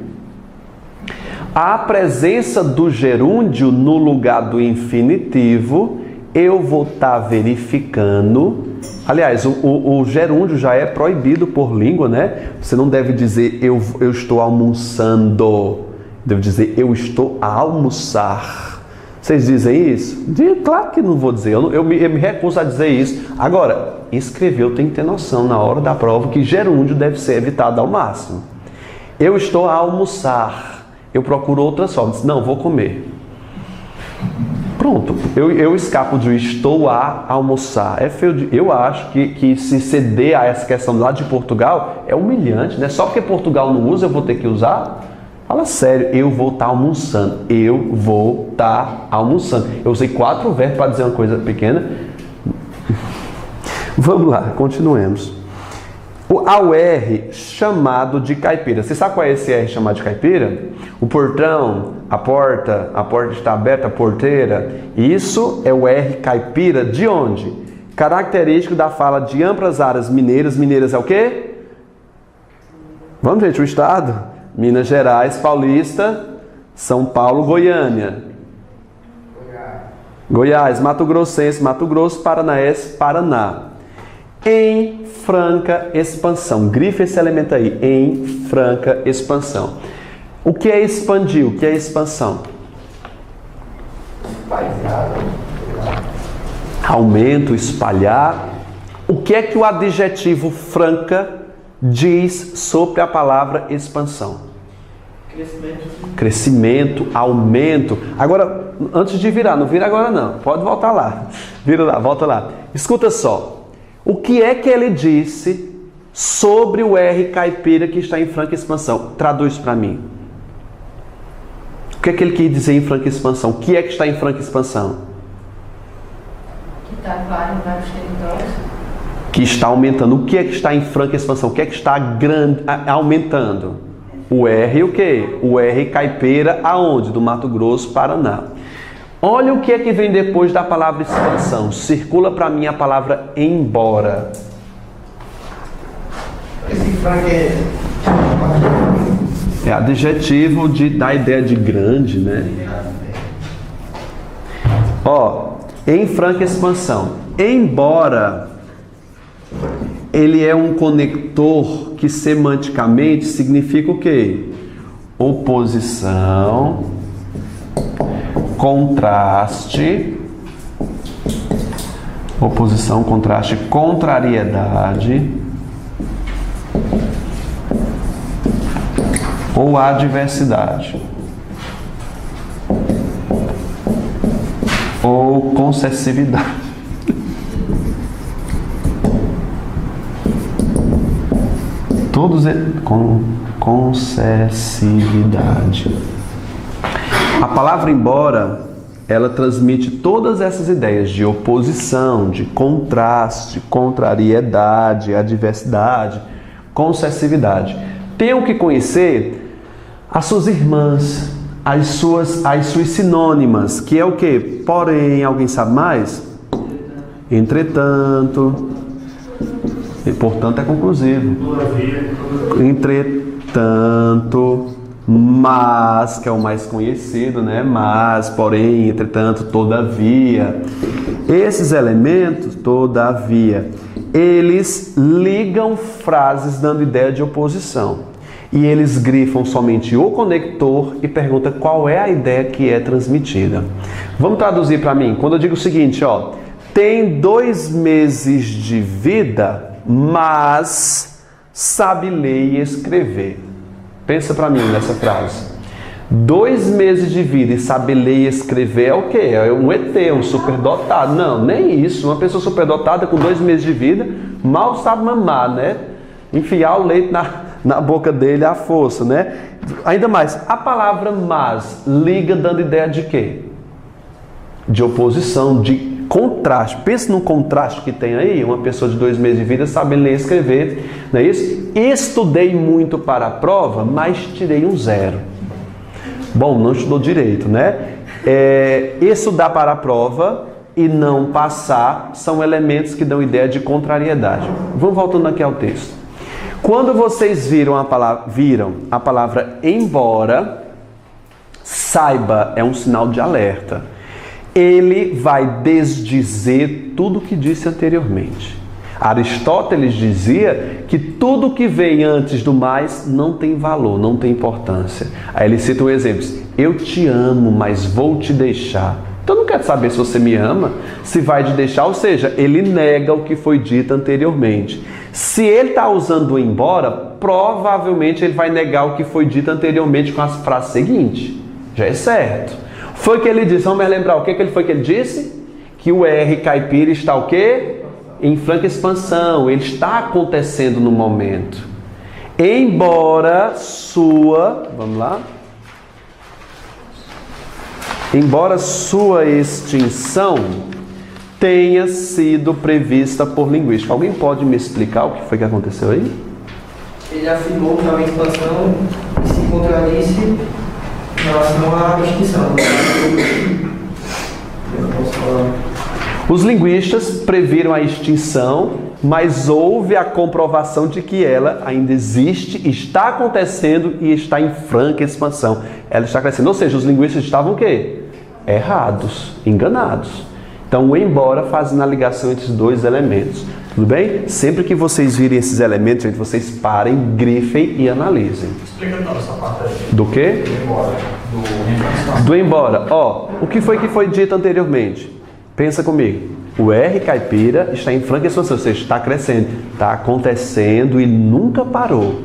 A presença do gerúndio no lugar do infinitivo, eu vou estar verificando. Aliás, o gerúndio já é proibido por língua, né? Você não deve dizer eu estou almoçando. Devo dizer, eu estou a almoçar. Vocês dizem isso? Claro que não vou dizer, eu me recuso a dizer isso. Agora, escrever eu tenho que ter noção na hora da prova que gerúndio deve ser evitado ao máximo. Eu estou a almoçar. Eu procuro outras formas. Não, vou comer. Pronto, eu escapo de estou a almoçar. É feio eu acho que se ceder a essa questão lá de Portugal é humilhante, né? Só porque Portugal não usa, eu vou ter que usar? Fala sério, eu vou estar almoçando. Eu vou estar almoçando. Eu usei 4 verbos para dizer uma coisa pequena. Vamos lá, continuemos. Ao R chamado de caipira. Você sabe qual é esse R chamado de caipira? O portão, a porta está aberta, a porteira. Isso é o R caipira de onde? Característico da fala de amplas áreas mineiras. Mineiras é o quê? Vamos, gente, o estado. Minas Gerais, Paulista, São Paulo, Goiânia. Goiás, Mato Grossense, Mato Grosso, Paranaense, Paraná. Em franca expansão. Grife esse elemento aí. Em franca expansão. O que é expandir? O que é expansão? Aumento, espalhar. O que é que o adjetivo franca diz sobre a palavra expansão? Crescimento, aumento. Agora, antes de virar, não vira agora não. Pode voltar lá. Vira lá, volta lá. Escuta só. O que é que ele disse sobre o R caipira que está em franca expansão? Traduz para mim. O que é que ele quis dizer em franca expansão? O que é que está em franca expansão?
Que está em vários territórios.
Que está aumentando. O que é que está em franca expansão? O que é que está aumentando? O R o quê? O R caipira aonde? Do Mato Grosso, Paraná. Olha o que é que vem depois da palavra expansão. Circula para mim a palavra embora.
Esse franco
É adjetivo da ideia de grande, né? Ó, em franca expansão. Embora ele é um conector que semanticamente significa o quê? Oposição, contraste, oposição, contraste, contrariedade ou adversidade ou concessividade. Todos com concessividade. A palavra embora, ela transmite todas essas ideias de oposição, de contraste, contrariedade, adversidade, concessividade. Tenham que conhecer as suas irmãs, as suas sinônimas, que é o quê? Porém, alguém sabe mais? Entretanto, e portanto é conclusivo. Entretanto, mas, que é o mais conhecido, né? Mas, porém, entretanto, todavia. Esses elementos, todavia, eles ligam frases dando ideia de oposição. E eles grifam somente o conector e perguntam qual é a ideia que é transmitida. Vamos traduzir para mim. Quando eu digo o seguinte, ó, tem 2 meses de vida, mas sabe ler e escrever. Pensa para mim nessa frase. 2 meses de vida e saber ler e escrever é o quê? É um ET, um superdotado. Não, nem isso. Uma pessoa superdotada com 2 meses de vida mal sabe mamar, né? Enfiar o leite na boca dele à força, né? Ainda mais, a palavra mas liga dando ideia de quê? De oposição, de contraste. Pensa no contraste que tem aí. Uma pessoa de 2 meses de vida sabe ler e escrever, não é isso? Estudei muito para a prova, mas tirei um 0. Bom, não estudou direito, né? Estudar para a prova e não passar são elementos que dão ideia de contrariedade. Vamos voltando aqui ao texto. Quando vocês viram a palavra embora, saiba, é um sinal de alerta. Ele vai desdizer tudo o que disse anteriormente. Aristóteles dizia que tudo que vem antes do mais não tem valor, não tem importância. Aí ele cita um exemplo: eu te amo, mas vou te deixar. Então eu não quero saber se você me ama, se vai te deixar, ou seja, ele nega o que foi dito anteriormente. Se ele está usando o embora, provavelmente ele vai negar o que foi dito anteriormente com a frase seguinte. Já é certo. Foi o que ele disse, vamos lembrar, o que foi que ele disse? Que o R caipira está o quê? Em franca expansão, ele está acontecendo no momento. Embora sua extinção tenha sido prevista por linguística. Alguém pode me explicar o que foi que aconteceu aí?
Ele afirmou que a expansão se contradisse em relação à extinção. Eu posso falar.
Os linguistas previram a extinção, mas houve a comprovação de que ela ainda existe, está acontecendo e está em franca expansão. Ela está crescendo. Ou seja, os linguistas estavam o quê? Errados, enganados. Então, o embora fazendo a ligação entre os dois elementos. Tudo bem? Sempre que vocês virem esses elementos, gente, vocês parem, grifem e analisem.
Explica então essa parte aí.
Do quê?
Do embora.
Do embora. Ó, o que foi dito anteriormente? Pensa comigo. O R caipira está em franca expansão, ou seja, está crescendo, está acontecendo e nunca parou.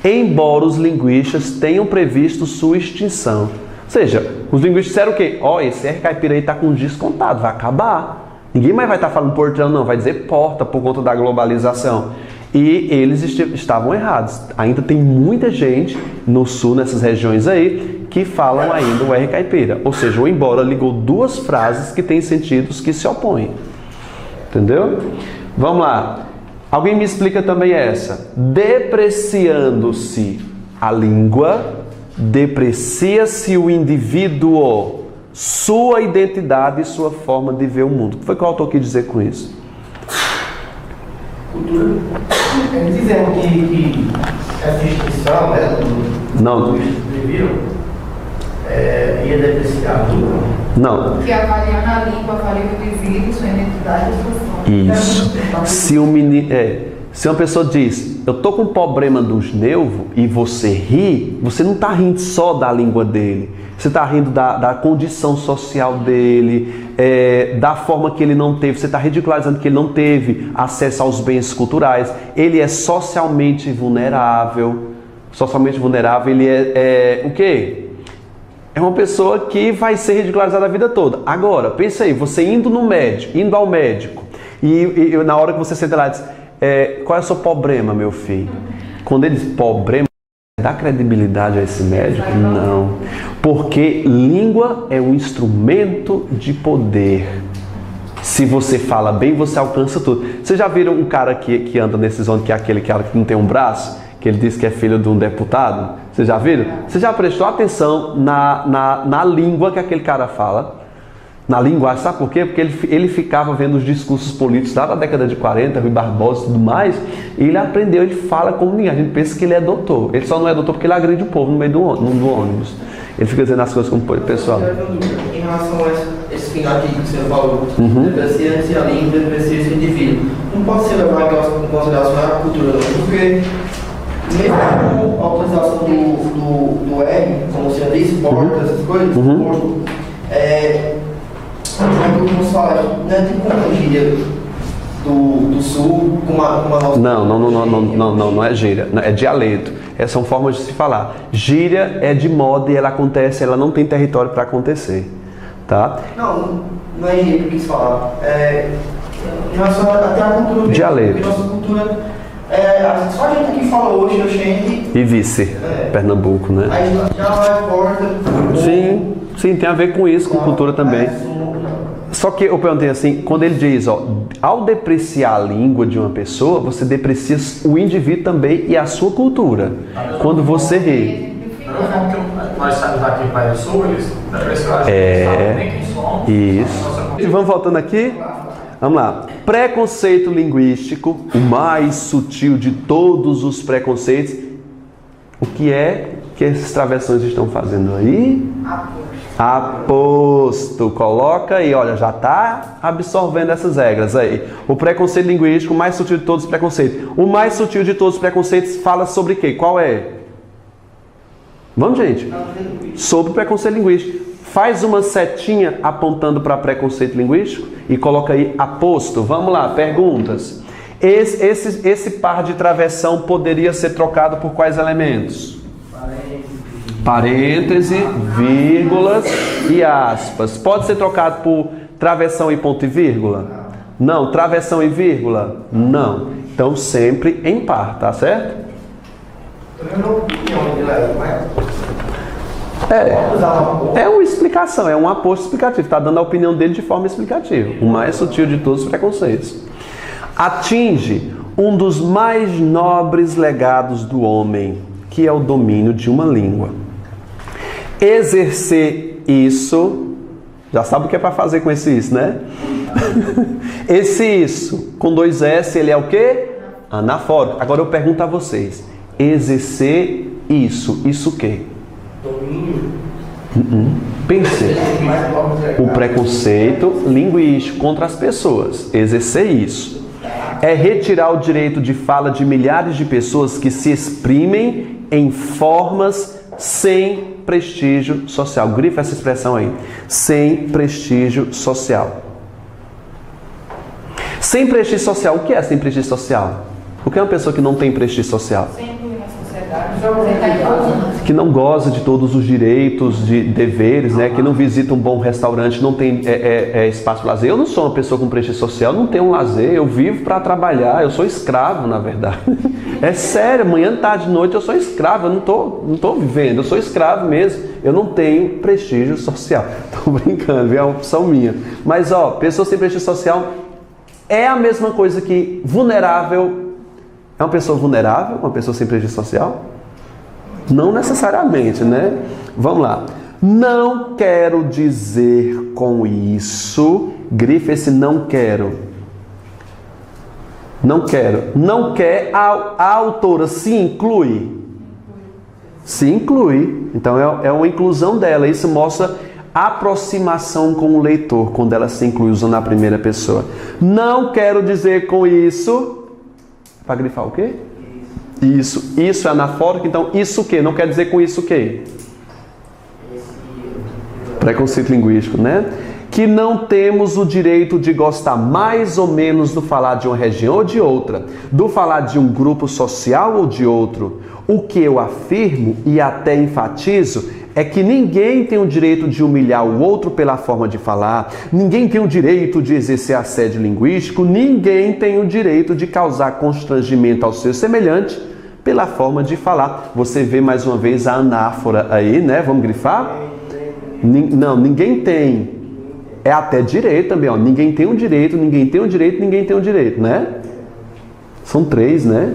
Embora os linguistas tenham previsto sua extinção. Ou seja, os linguistas disseram o quê? Ó, esse R caipira aí está com descontado, vai acabar. Ninguém mais vai estar falando portão, não, vai dizer porta por conta da globalização. E eles estavam errados. Ainda tem muita gente no sul, nessas regiões aí, que falam ainda o R caipira. Ou seja, o embora ligou duas frases que têm sentidos que se opõem. Entendeu? Vamos lá. Alguém me explica também essa. Depreciando-se a língua, deprecia-se o indivíduo, sua identidade e sua forma de ver o mundo. O que foi que o autor quis dizer com isso?
Cultura. Eles dizendo que essa extinção, né,
Não.
ia depreciar a língua.
Não.
Que avaliando a língua, avalia o indivíduo, sua identidade e sua forma.
Isso. Se uma pessoa diz, eu tô com problema dos nervos e você ri, você não está rindo só da língua dele. Você está rindo da condição social dele, da forma que ele não teve. Você está ridicularizando que ele não teve acesso aos bens culturais. Ele é socialmente vulnerável. Socialmente vulnerável, ele é o quê? É uma pessoa que vai ser ridicularizada a vida toda. Agora, pensa aí, você indo ao médico, e na hora que você senta lá, diz, qual é o seu problema, meu filho? Quando ele diz problema, dá credibilidade a esse médico? Não. Porque língua é um instrumento de poder. Se você fala bem, você alcança tudo. Vocês já viram um cara que anda nesses ônibus, que é aquele cara que não tem um braço? Que ele diz que é filho de um deputado? Vocês já viram? Você já prestou atenção na língua que aquele cara fala? Na linguagem, sabe por quê? Porque ele ficava vendo os discursos políticos lá da década de 40, Rui Barbosa e tudo mais, e ele aprendeu, ele fala como ninguém. A gente pensa que ele é doutor. Ele só não é doutor porque ele agride o povo no meio do ônibus. Ele fica dizendo as coisas como pessoal.
Em relação a esse final que você falou, deprecia-se a língua, deprecia-se o indivíduo. Não pode ser levado em consideração a cultura, não, porque mesmo com a utilização do R, como você disse, porta, essas coisas, porto, como é que eu posso falar? Não é tipo uma gíria do sul com uma nossa...
Não é gíria, é dialeto. Essas são formas de se falar. Gíria é de moda e ela acontece, ela não tem território para acontecer. Tá?
Não é gíria que eu quis falar. Em relação até a cultura mesmo.
Dialeto.
Porque nossa cultura... só a gente aqui fala hoje, gente...
E vice, Pernambuco, né?
Aí já vai porta...
Sim, tem a ver com isso, com cultura também. Só que eu perguntei assim, quando ele diz, ao depreciar a língua de uma pessoa, você deprecia o indivíduo também e a sua cultura. Quando você ri.
Nós saímos daqui para o sul, eles depreciaram, nem quem somos.
Isso. E vamos voltando aqui? Vamos lá. Preconceito linguístico, o mais sutil de todos os preconceitos. O que é que esses travessões estão fazendo aí? Aposto. Coloca aí, olha, já está absorvendo essas regras aí. O preconceito linguístico, o mais sutil de todos os preconceitos. O mais sutil de todos os preconceitos fala sobre o quê? Qual é? Vamos, gente? Sobre preconceito linguístico. Faz uma setinha apontando para preconceito linguístico e coloca aí aposto. Vamos lá, perguntas. Esse par de travessão poderia ser trocado por quais elementos? Parêntese, vírgulas e aspas. Pode ser trocado por travessão e ponto e vírgula? Não. Travessão e vírgula? Não. Então sempre em par, tá certo? É uma explicação, é um aposto explicativo. Está dando a opinião dele de forma explicativa. O mais sutil de todos os preconceitos. Atinge um dos mais nobres legados do homem, que é o domínio de uma língua. Exercer isso, já sabe o que é para fazer com esse isso, né? Esse isso, com 2 S, ele é o quê? Anafórico. Agora eu pergunto a vocês, exercer isso o quê?
Domínio.
Pense. O preconceito linguístico contra as pessoas. Exercer isso. É retirar o direito de fala de milhares de pessoas que se exprimem em formas sem prestígio social. Grifa essa expressão aí. Sem prestígio social. Sem prestígio social. O que é sem prestígio social? O que é uma pessoa que não tem prestígio social? Que não goza de todos os direitos, de deveres, né? Que não visita um bom restaurante, não tem espaço para lazer. Eu não sou uma pessoa com prestígio social, não tenho um lazer, eu vivo para trabalhar, eu sou escravo, na verdade. É sério, manhã, tarde, noite eu sou escravo, eu não tô vivendo, eu sou escravo mesmo, eu não tenho prestígio social. Tô brincando, é uma opção minha. Mas ó, pessoa sem prestígio social é a mesma coisa que vulnerável. É uma pessoa vulnerável, uma pessoa sem prestígio social? Não necessariamente, né? Vamos lá. Não quero dizer com isso, grife esse não quero. Não quero. Não quer, a autora se inclui? Se inclui. Então é uma inclusão dela. Isso mostra aproximação com o leitor, quando ela se inclui usando a primeira pessoa. Não quero dizer com isso... Para grifar o quê? Isso é anafórico, então isso o quê? Não quer dizer com isso o quê? Preconceito linguístico, né? Que não temos o direito de gostar mais ou menos do falar de uma região ou de outra, do falar de um grupo social ou de outro. O que eu afirmo e até enfatizo é que ninguém tem o direito de humilhar o outro pela forma de falar, ninguém tem o direito de exercer assédio linguístico, ninguém tem o direito de causar constrangimento ao seu semelhante pela forma de falar. Você vê mais uma vez a anáfora aí, né? Vamos grifar? Não, ninguém tem. É até direito também, ó. Ninguém tem o direito, ninguém tem o direito, ninguém tem o direito, né? São 3, né?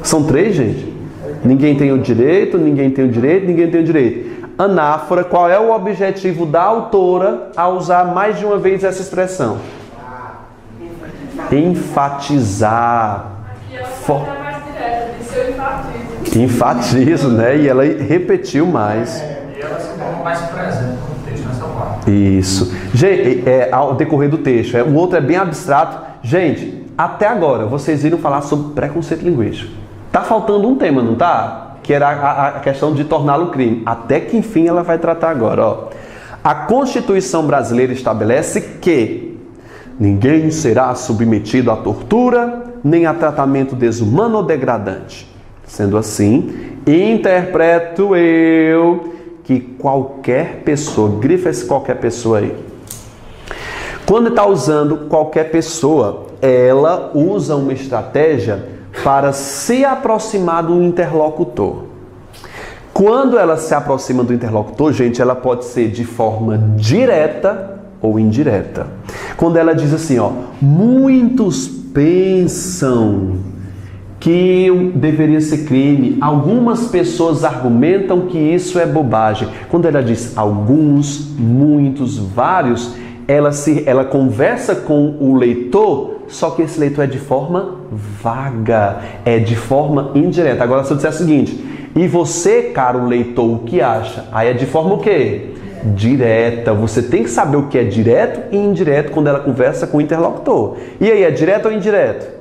São 3, gente? Ninguém tem o direito, ninguém tem o direito, ninguém tem o direito. Anáfora, qual é o objetivo da autora ao usar mais de uma vez essa expressão? Enfatizar.
Aqui ela está mais direta, disse eu enfatizo.
Enfatizo, né? E ela repetiu mais.
E ela se torna mais presente no texto nessa parte.
Isso. Gente, ao decorrer do texto. O outro é bem abstrato. Gente, até agora, vocês viram falar sobre preconceito linguístico. Tá faltando um tema, não tá? Que era a questão de torná-lo crime. Até que enfim ela vai tratar agora, ó. A Constituição brasileira estabelece que ninguém será submetido à tortura, nem a tratamento desumano ou degradante. Sendo assim, interpreto eu que qualquer pessoa, grifa esse qualquer pessoa aí. Quando está usando qualquer pessoa, ela usa uma estratégia para se aproximar do interlocutor. Quando ela se aproxima do interlocutor, gente, ela pode ser de forma direta ou indireta. Quando ela diz assim, ó, muitos pensam que deveria ser crime, algumas pessoas argumentam que isso é bobagem. Quando ela diz alguns, muitos, vários, ela conversa com o leitor, só que esse leitor é de forma vaga, é de forma indireta. Agora, se eu disser o seguinte, E você, caro leitor, o que acha? Aí é de forma o quê? Direta. Você tem que saber o que é direto e indireto quando ela conversa com o interlocutor. E aí, é direto ou indireto?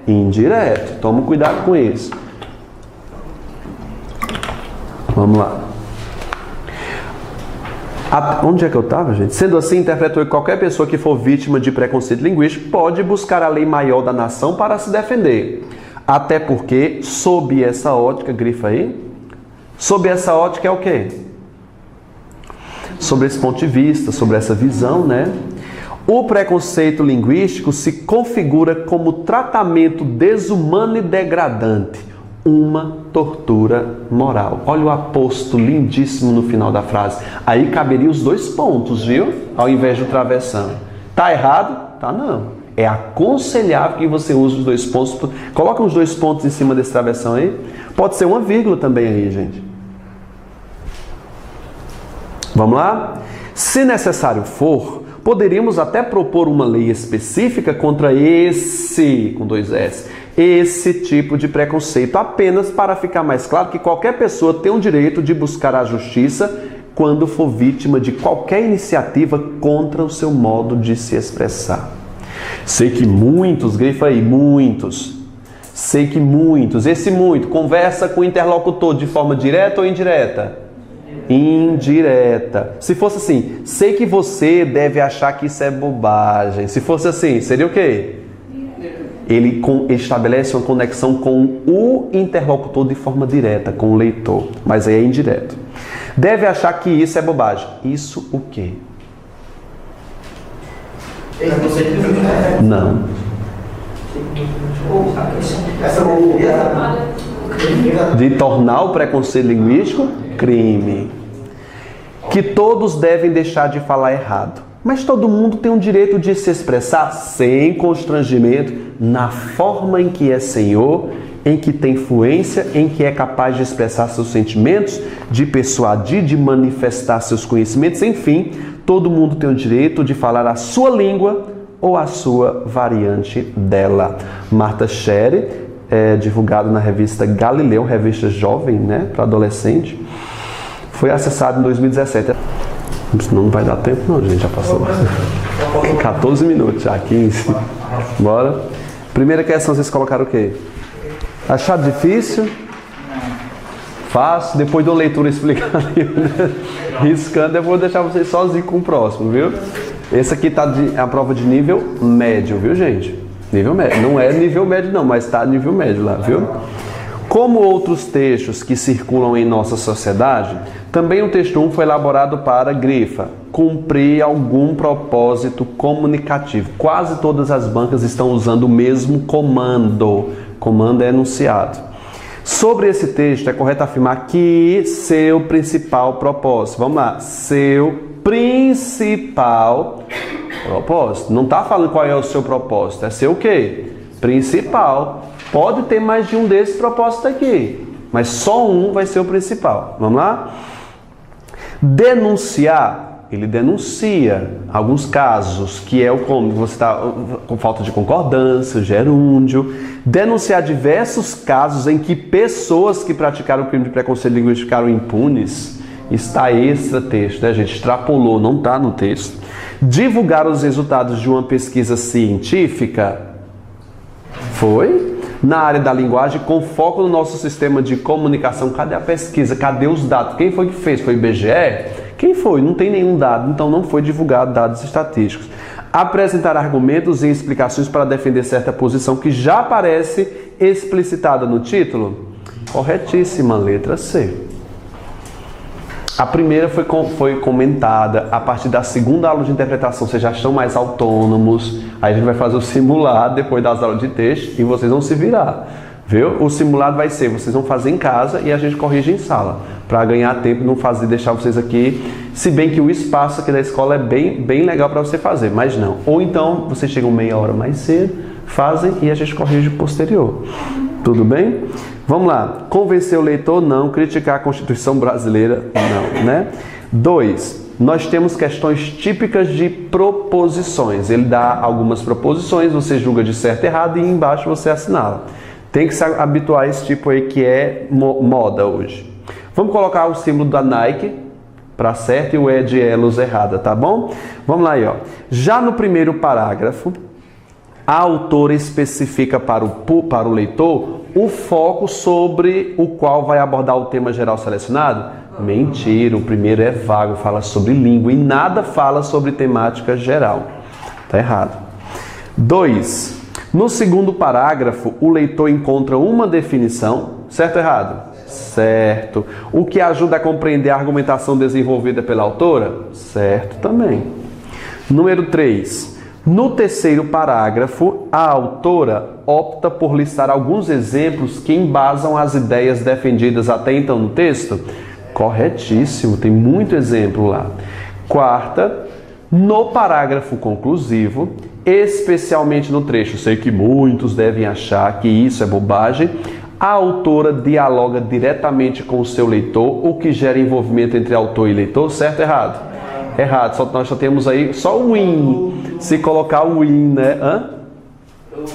Indireto. Toma cuidado com isso. Vamos lá. Onde é que eu estava, gente? Sendo assim, interpretou que qualquer pessoa que for vítima de preconceito linguístico pode buscar a lei maior da nação para se defender. Até porque, sob essa ótica, grifa aí, sob essa ótica é o quê? Sobre esse ponto de vista, sobre essa visão, né? O preconceito linguístico se configura como tratamento desumano e degradante, uma tortura moral. Olha o aposto lindíssimo no final da frase. Aí caberia os 2 pontos, viu? Ao invés do travessão. Tá errado? Tá não. É aconselhável que você use os 2 pontos. Coloca uns 2 pontos em cima desse travessão aí. Pode ser uma vírgula também aí, gente. Vamos lá? Se necessário for, poderíamos até propor uma lei específica contra esse, com 2 S, esse tipo de preconceito, apenas para ficar mais claro que qualquer pessoa tem o direito de buscar a justiça quando for vítima de qualquer iniciativa contra o seu modo de se expressar. Sei que muitos, grifa aí, muitos. Sei que muitos, esse muito, conversa com o interlocutor de forma direta ou indireta? Indireta. Se fosse assim, sei que você deve achar que isso é bobagem. Se fosse assim, seria o quê? Ele estabelece uma conexão com o interlocutor de forma direta, com o leitor. Mas aí é indireto. Deve achar que isso é bobagem. Isso o quê? Não. De tornar o preconceito linguístico crime. Que todos devem deixar de falar errado. Mas todo mundo tem o direito de se expressar sem constrangimento, na forma em que é senhor, em que tem fluência, em que é capaz de expressar seus sentimentos, de persuadir, de manifestar seus conhecimentos, enfim, todo mundo tem o direito de falar a sua língua ou a sua variante dela. Martha Cherry, divulgado na revista Galileu, revista jovem, né, para adolescente, foi acessado em 2017. Não vai dar tempo não, gente, já passou 14 minutos, já 15. Bora. Primeira questão, vocês colocaram o quê? Achado difícil? Fácil. Depois de uma leitura explicando, riscando, eu vou deixar vocês sozinhos com o próximo, viu? Esse aqui tá a prova de nível médio, viu, gente? Nível médio. Não é nível médio não, mas tá nível médio lá, viu? Como outros textos que circulam em nossa sociedade, também o texto 1 foi elaborado para, grifa, cumprir algum propósito comunicativo. Quase todas as bancas estão usando o mesmo comando. Comando é enunciado. Sobre esse texto, é correto afirmar que seu principal propósito. Vamos lá. Seu principal propósito. Não está falando qual é o seu propósito. É seu o quê? Principal. Pode ter mais de um desses propósitos aqui, mas só um vai ser o principal. Vamos lá? Denunciar, ele denuncia alguns casos, que é o como você está com falta de concordância, gerúndio. Denunciar diversos casos em que pessoas que praticaram o crime de preconceito linguístico ficaram impunes. Está extra texto, né, gente? Extrapolou, não está no texto. Divulgar os resultados de uma pesquisa científica. Foi? Na área da linguagem, com foco no nosso sistema de comunicação. Cadê a pesquisa? Cadê os dados? Quem foi que fez? Foi o IBGE? Quem foi? Não tem nenhum dado, então não foi divulgado dados estatísticos. Apresentar argumentos e explicações para defender certa posição que já aparece explicitada no título? Corretíssima, letra C. A primeira foi comentada. A partir da segunda aula de interpretação, vocês já estão mais autônomos. Aí a gente vai fazer o simulado depois das aulas de texto e vocês vão se virar, viu? O simulado vai ser, vocês vão fazer em casa e a gente corrige em sala, para ganhar tempo e não deixar vocês aqui. Se bem que o espaço aqui da escola é bem legal para você fazer, mas não. Ou então, vocês chegam meia hora mais cedo, fazem e a gente corrige posterior. Tudo bem? Vamos lá. Convencer o leitor? Não. Criticar a Constituição brasileira? Não, né? 2. Nós temos questões típicas de proposições. Ele dá algumas proposições, você julga de certo e errado e embaixo você assinala. Tem que se habituar a esse tipo aí que é moda hoje. Vamos colocar o símbolo da Nike para certo e o E de luz errada, tá bom? Vamos lá aí, ó. Já no primeiro parágrafo, a autora especifica para o leitor o foco sobre o qual vai abordar o tema geral selecionado? Mentira, o primeiro é vago, fala sobre língua e nada fala sobre temática geral. Tá errado. 2. No segundo parágrafo, o leitor encontra uma definição, certo ou errado? Certo. O que ajuda a compreender a argumentação desenvolvida pela autora? Certo também. Número 3. No terceiro parágrafo, a autora opta por listar alguns exemplos que embasam as ideias defendidas até então no texto? Corretíssimo, tem muito exemplo lá. 4. No parágrafo conclusivo, especialmente no trecho, sei que muitos devem achar que isso é bobagem, a autora dialoga diretamente com o seu leitor, o que gera envolvimento entre autor e leitor, certo ou errado? Errado, nós só temos aí só o in, se colocar o in, né? Hã?
Eu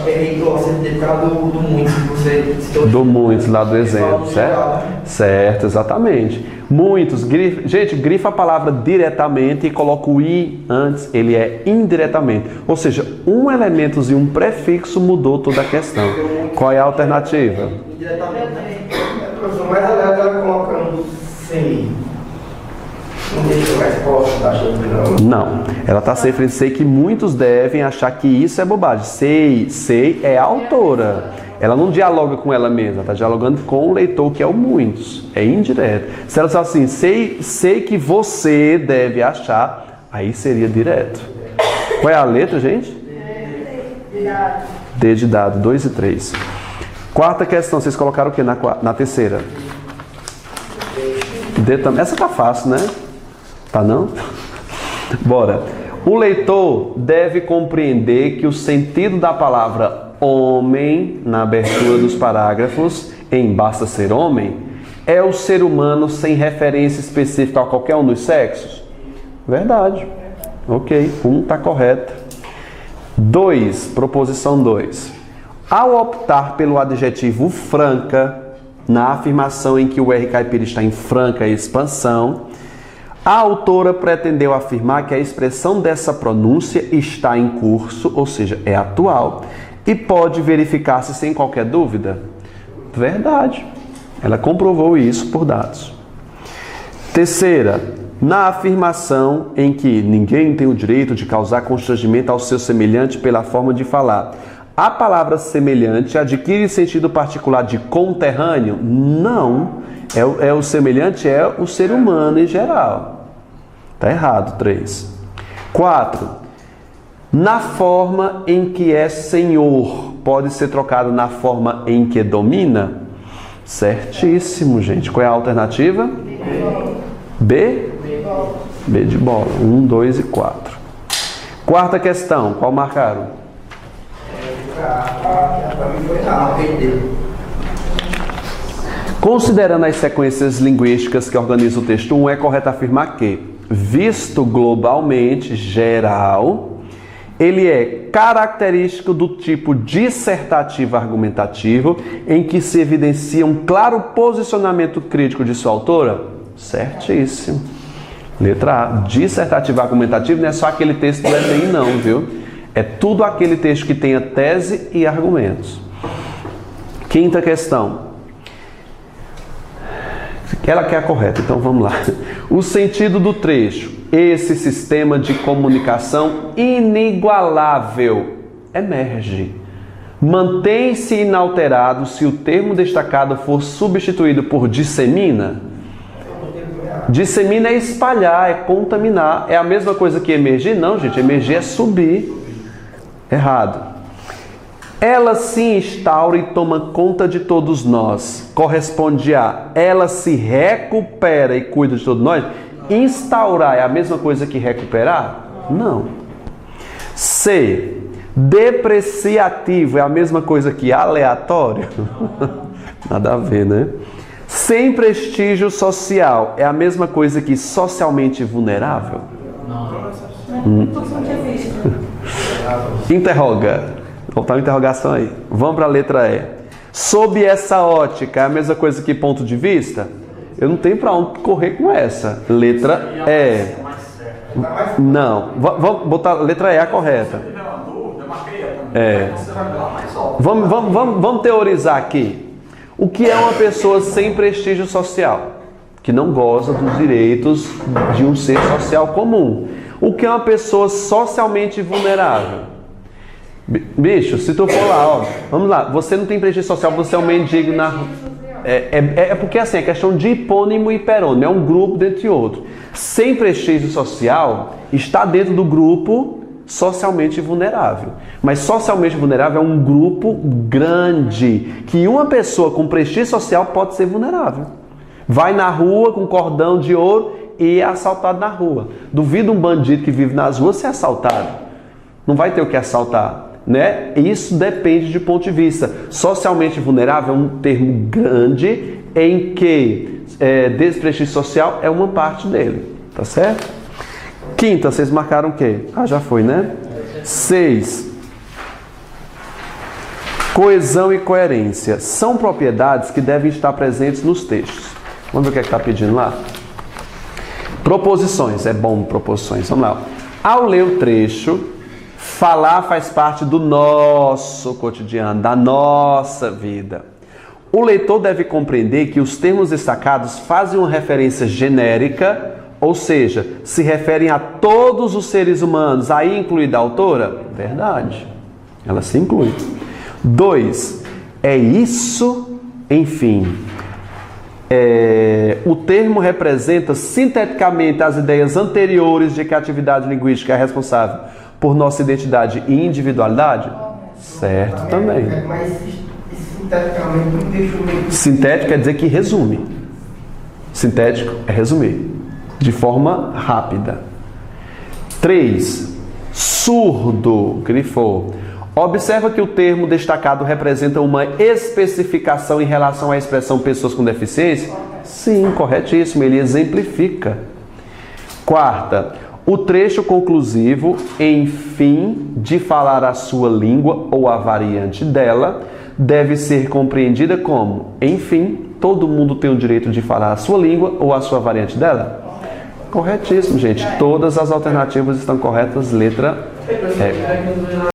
errei do certificado do muito, que você citou.
Do muitos, lá do exemplo, certo? Certo, exatamente. Muitos, gente, grifa a palavra diretamente e coloca o i antes, ele é indiretamente. Ou seja, um elemento e um prefixo mudou toda a questão. Qual é a alternativa?
Indiretamente. Professor, mas ela colocando sem. Não deixa a resposta da gente,
não. Ela está sempre sei que muitos devem achar que isso é bobagem. Sei é a autora. Ela não dialoga com ela mesma, está dialogando com o leitor, que é o muitos. É indireto. Se ela disser assim, sei que você deve achar, aí seria direto. Qual é a letra, gente? D de dado, 2 e 3. Quarta questão, vocês colocaram o que na terceira? D também. Essa tá fácil, né? Tá não? Bora. O leitor deve compreender que o sentido da palavra homem, na abertura dos parágrafos, em basta ser homem, é o ser humano sem referência específica a qualquer um dos sexos? Verdade. Ok, tá correto. 2, proposição 2. Ao optar pelo adjetivo franca, na afirmação em que o R caipira está em franca expansão, a autora pretendeu afirmar que a expressão dessa pronúncia está em curso, ou seja, é atual, e pode verificar-se sem qualquer dúvida? Verdade. Ela comprovou isso por dados. Terceira, na afirmação em que ninguém tem o direito de causar constrangimento ao seu semelhante pela forma de falar, a palavra semelhante adquire sentido particular de conterrâneo? Não. O semelhante é o ser humano em geral. Está errado, 3. 4. Na forma em que é senhor, pode ser trocado na forma em que domina? Certíssimo, gente. Qual é a alternativa? B? B de bola. 1, 2 e 4. Quarta questão. Qual marcaram?
Para mim foi a dele.
Considerando as sequências linguísticas que organizam o texto 1, é correto afirmar que, visto globalmente, geral, ele é característico do tipo dissertativo argumentativo, em que se evidencia um claro posicionamento crítico de sua autora? Certíssimo. Letra A. Dissertativo argumentativo não é só aquele texto do Enem, não, viu? É tudo aquele texto que tenha tese e argumentos. Quinta questão. Ela quer a correta, então vamos lá. O sentido do trecho. Esse sistema de comunicação inigualável emerge. Mantém-se inalterado se o termo destacado for substituído por dissemina. Dissemina é espalhar, é contaminar. É a mesma coisa que emergir? Não, gente. Emergir é subir. Errado. Ela se instaura e toma conta de todos nós. Corresponde a ela se recupera e cuida de todos nós. Instaurar é a mesma coisa que recuperar? Não. C. Depreciativo é a mesma coisa que aleatório? Nada a ver, né? Sem prestígio social é a mesma coisa que socialmente vulnerável? Não. Interroga. Faltar uma interrogação aí. Vamos para a letra E. Sob essa ótica, é a mesma coisa que ponto de vista? Eu não tenho para onde correr com essa. Letra E. Não. Vamos botar a letra E a correta. Vamos teorizar aqui. O que é uma pessoa sem prestígio social? Que não goza dos direitos de um ser social comum. O que é uma pessoa socialmente vulnerável? Bicho, se tu for lá, ó, vamos lá, você não tem prestígio social, você é um mendigo na rua. É porque assim, é questão de hipônimo e hiperônimo, é um grupo dentre outros. Sem prestígio social, está dentro do grupo socialmente vulnerável. Mas socialmente vulnerável é um grupo grande, que uma pessoa com prestígio social pode ser vulnerável. Vai na rua com cordão de ouro e é assaltado na rua. Duvido um bandido que vive nas ruas ser assaltado. Não vai ter o que assaltar, né? Isso depende de ponto de vista. Socialmente vulnerável é um termo grande em que desprestígio social é uma parte dele, tá certo? Quinta, vocês marcaram o quê? Ah, já foi, né? 6. Coesão e coerência são propriedades que devem estar presentes nos textos. Vamos ver o que é que está pedindo lá? Proposições, é bom proposições. Vamos lá. Ao ler o trecho, falar faz parte do nosso cotidiano, da nossa vida. O leitor deve compreender que os termos destacados fazem uma referência genérica, ou seja, se referem a todos os seres humanos, aí incluída a autora? Verdade, ela se inclui. 2. É isso, enfim. O termo representa sinteticamente as ideias anteriores de que a atividade linguística é responsável por nossa identidade e individualidade? Certo, também.
Mas sinteticamente não deixa o meio.
Sintético quer dizer que resume. Sintético é resumir de forma rápida. 3. Surdo, grifou. Observa que o termo destacado representa uma especificação em relação à expressão pessoas com deficiência? Sim, corretíssimo, ele exemplifica. 4. O trecho conclusivo, em fim de falar a sua língua ou a variante dela, deve ser compreendida como, enfim, todo mundo tem o direito de falar a sua língua ou a sua variante dela? Corretíssimo, gente. Todas as alternativas estão corretas, letra E.